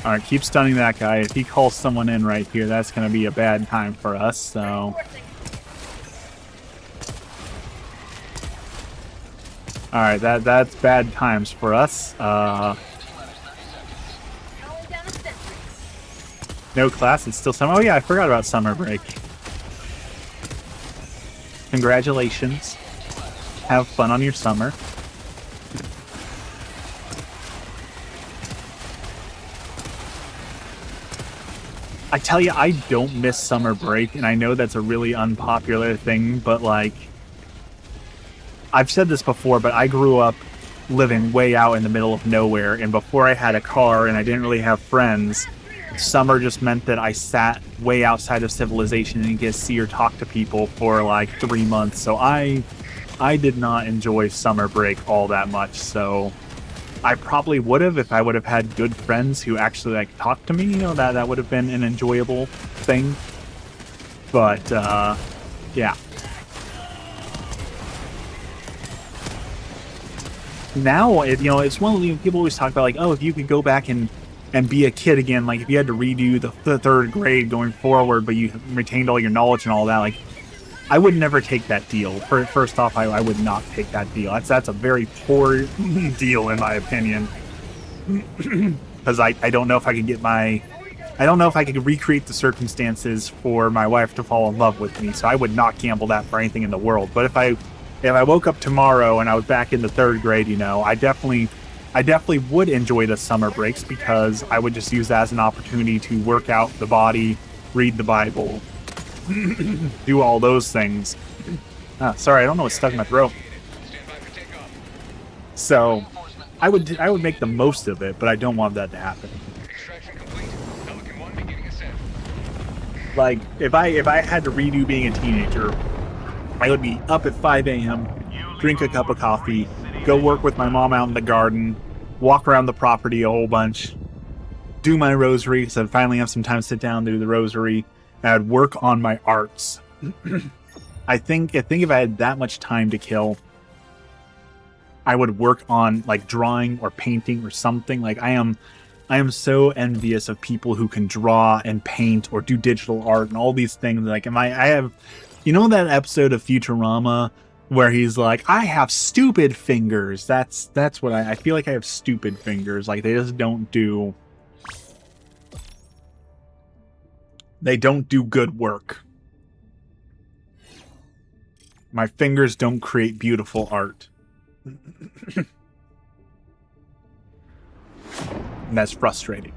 Alright, keep stunning that guy. If he calls someone in right here, that's going to be a bad time for us, so... Reinforcing. Alright, that's bad times for us. T-minus 30 seconds. Calling down a sentry. No class, it's still summer. Oh yeah, I forgot about summer break. Congratulations. Have fun on your summer. I tell you, I don't miss summer break, and I know that's a really unpopular thing, but like, I've said this before, but I grew up living way out in the middle of nowhere, and before I had a car and I didn't really have friends, summer just meant that I sat way outside of civilization and didn't get to see or talk to people for like 3 months. So I did not enjoy summer break all that much. So I probably would have if I would have had good friends who actually like talked to me. You know, that would have been an enjoyable thing. But yeah. Now it's one of the people always talk about like, oh, if you could go back and be a kid again, like if you had to redo the third grade going forward, but you retained all your knowledge and all that, like I would never take that deal. First off, I would not take that deal. That's a very poor deal in my opinion, because I don't know if I could recreate the circumstances for my wife to fall in love with me. So I would not gamble that for anything in the world. But if I woke up tomorrow and I was back in the third grade, I definitely would enjoy the summer breaks, because I would just use that as an opportunity to work out the body, read the Bible, do all those things. Sorry, I don't know what's stuck in my throat. So I would make the most of it, but I don't want that to happen. Extraction complete. Pelican 1 beginning ascent. Like if I had to redo being a teenager, I would be up at 5 a.m., drink a cup of coffee, go work with my mom out in the garden, walk around the property a whole bunch, do my rosary, so I'd finally have some time to sit down to do the rosary, and I'd work on my arts. I think if I had that much time to kill, I would work on like drawing or painting or something. Like I am so envious of people who can draw and paint or do digital art and all these things. Like I have, that episode of Futurama where he's like, I have stupid fingers. That's what I feel like. I have stupid fingers. Like they just don't do They don't do good work. My fingers don't create beautiful art. And that's frustrating.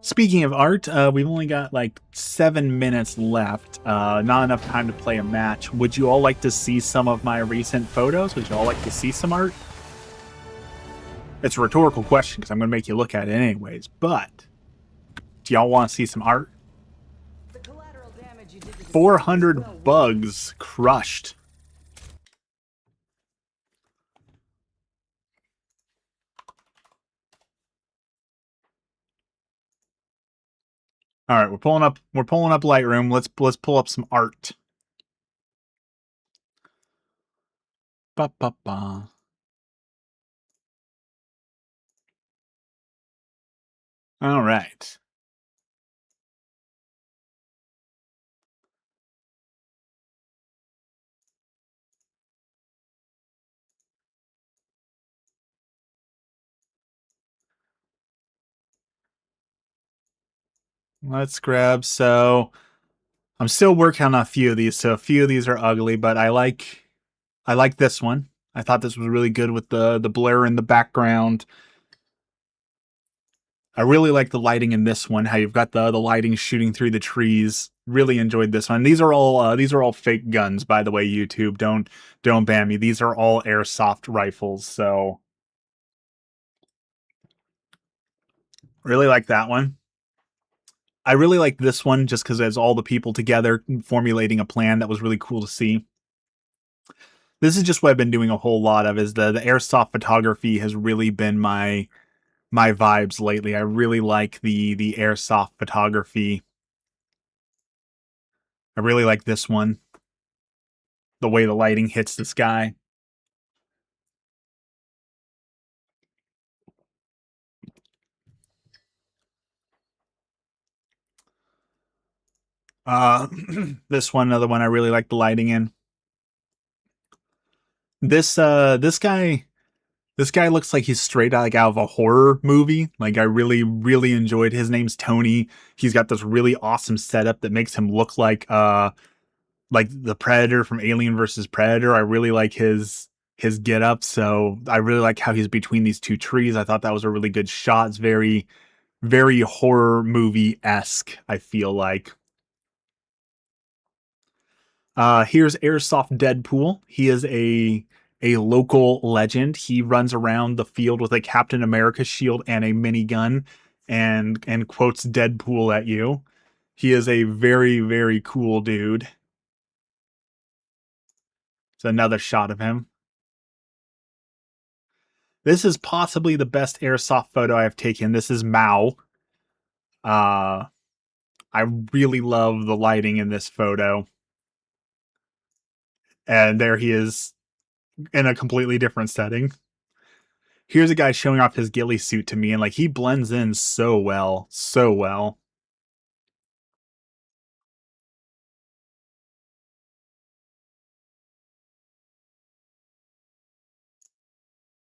Speaking of art, we've only got like 7 minutes left. Not enough time to play a match. Would you all like to see some of my recent photos? Would you all like to see some art? It's a rhetorical question because I'm going to make you look at it anyways. But do y'all want to see some art? 400 bugs crushed. All right, we're pulling up Lightroom. Let's pull up some art. Ba ba ba. All right. Let's grab. So I'm still working on a few of these. So a few of these are ugly, but I like this one. I thought this was really good with the blur in the background. I really like the lighting in this one. How you've got the lighting shooting through the trees. Really enjoyed this one. These are all fake guns, by the way. YouTube, don't ban me. These are all airsoft rifles. So really like that one. I really like this one just because there's all the people together formulating a plan. That was really cool to see. This is just what I've been doing a whole lot of. Is the airsoft photography has really been my vibes lately. I really like the airsoft photography. I really like this one. The way the lighting hits the sky. This one, another one I really like the lighting in. This guy looks like he's straight out of a horror movie. Like I really enjoyed. His name's Tony. He's got this really awesome setup that makes him look like the Predator from Alien versus Predator. I really like his get up. So I really like how he's between these two trees. I thought that was a really good shot. It's very horror movie-esque, I feel like. Here's Airsoft Deadpool. He is a local legend. He runs around the field with a Captain America shield and a minigun and quotes Deadpool at you. He is a very cool dude. It's another shot of him. This is possibly the best airsoft photo I've taken. This is Mao. I really love the lighting in this photo. And there he is in a completely different setting. Here's a guy showing off his ghillie suit to me, and like he blends in so well.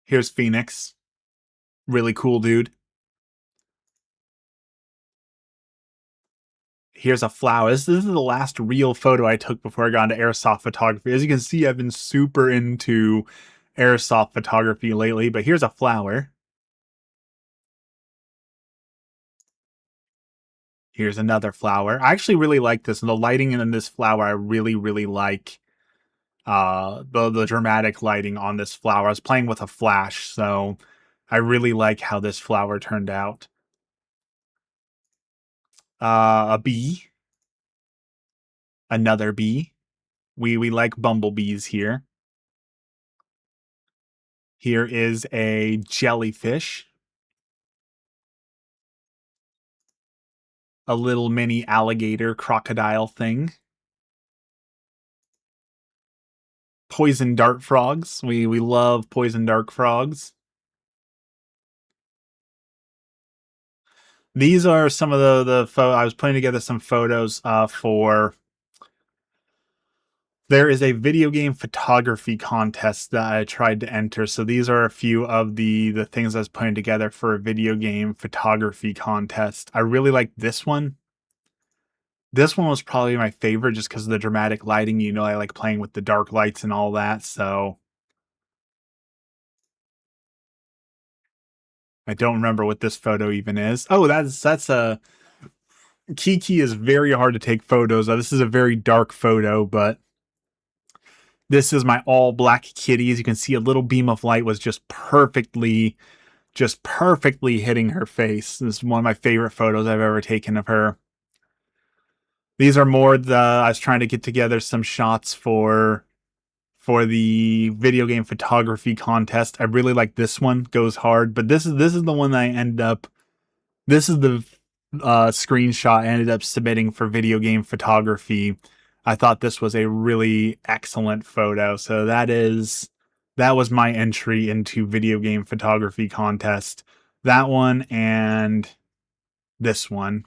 Here's Phoenix. Really cool dude. Here's a flower. This is the last real photo I took before I got into airsoft photography. As you can see, I've been super into airsoft photography lately, but here's a flower. Here's another flower. I actually really like this, and the lighting in this flower I really like. The dramatic lighting on this flower. I was playing with a flash, so I really like how this flower turned out. A bee. Another bee. We like bumblebees here. Here is a jellyfish. A little mini alligator crocodile thing. Poison dart frogs. We love poison dart frogs. These are some of I was putting together some photos for There is a video game photography contest that I tried to enter. So these are a few of the things I was putting together for a video game photography contest. I really like this one. This one was probably my favorite just because of the dramatic lighting. You know, I like playing with the dark lights and all that. So I don't remember what this photo even is. Oh, that's a Kiki is very hard to take photos of. This is a very dark photo, but this is my all black kitty. As you can see, a little beam of light was just perfectly hitting her face. This is one of my favorite photos I've ever taken of her. These are more I was trying to get together some shots for the video game photography contest. I really like this one, goes hard, but this is the one that I ended up, this is the screenshot I ended up submitting for video game photography. I thought this was a really excellent photo. So that was my entry into video game photography contest. That one and this one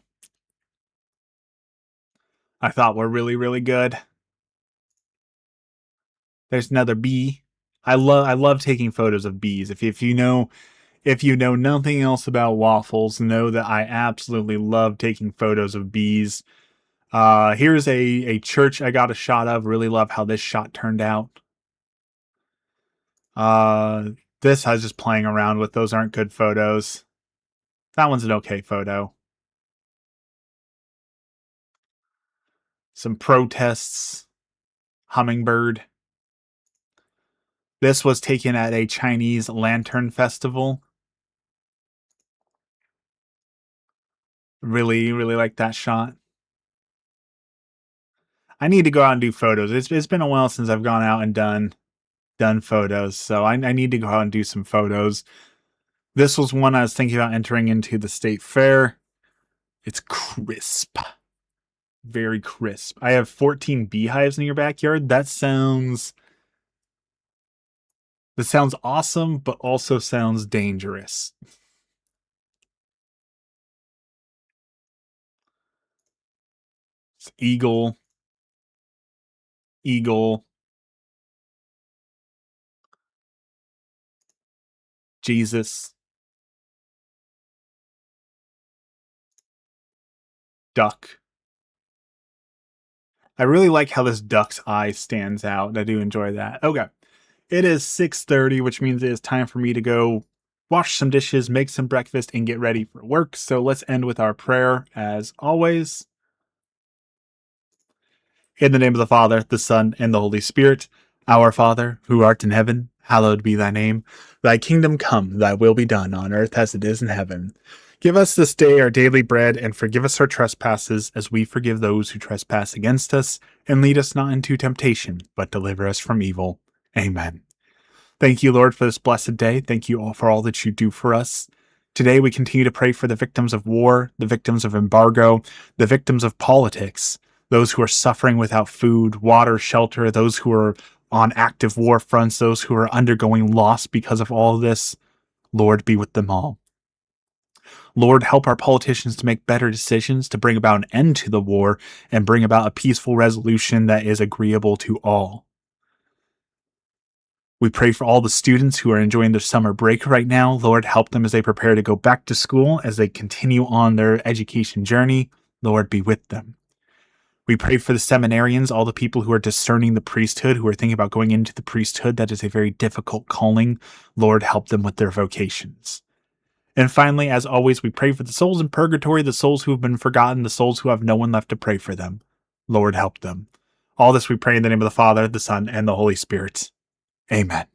I thought were really, really good. There's another bee. I love taking photos of bees. If you know nothing else about waffles, know that I absolutely love taking photos of bees. Here's a church I got a shot of. Really love how this shot turned out. This I was just playing around with. Those aren't good photos. That one's an okay photo. Some protests. Hummingbird. This was taken at a Chinese lantern festival. Really, really like that shot. I need to go out and do photos. It's been a while since I've gone out and done photos, so I need to go out and do some photos. This was one I was thinking about entering into the state fair. It's crisp. Very crisp. I have 14 beehives in your backyard. That sounds awesome, but also sounds dangerous. It's eagle. Jesus. Duck. I really like how this duck's eye stands out. I do enjoy that. Okay. It is 6:30, which means it is time for me to go wash some dishes, make some breakfast, and get ready for work. So let's end with our prayer, as always. In the name of the Father, the Son, and the Holy Spirit. Our Father, who art in heaven, hallowed be thy name. Thy kingdom come, thy will be done on earth as it is in heaven. Give us this day our daily bread, and forgive us our trespasses, as we forgive those who trespass against us. And lead us not into temptation, but deliver us from evil. Amen. Thank you, Lord, for this blessed day. Thank you all for all that you do for us. Today we continue to pray for the victims of war, the victims of embargo, the victims of politics, those who are suffering without food, water, shelter, those who are on active war fronts, those who are undergoing loss because of all of this. Lord, be with them all. Lord, help our politicians to make better decisions, to bring about an end to the war, and bring about a peaceful resolution that is agreeable to all. We pray for all the students who are enjoying their summer break right now. Lord, help them as they prepare to go back to school, as they continue on their education journey. Lord, be with them. We pray for the seminarians, all the people who are discerning the priesthood, who are thinking about going into the priesthood. That is a very difficult calling. Lord, help them with their vocations. And finally, as always, we pray for the souls in purgatory, the souls who have been forgotten, the souls who have no one left to pray for them. Lord, help them. All this we pray in the name of the Father, the Son, and the Holy Spirit. Amen.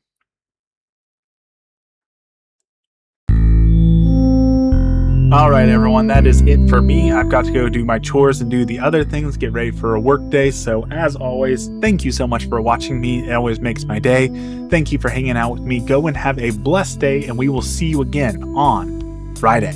All right, everyone, that is it for me. I've got to go do my chores and do the other things, get ready for a work day. So as always, thank you so much for watching me. It always makes my day. Thank you for hanging out with me. Go and have a blessed day, and we will see you again on Friday.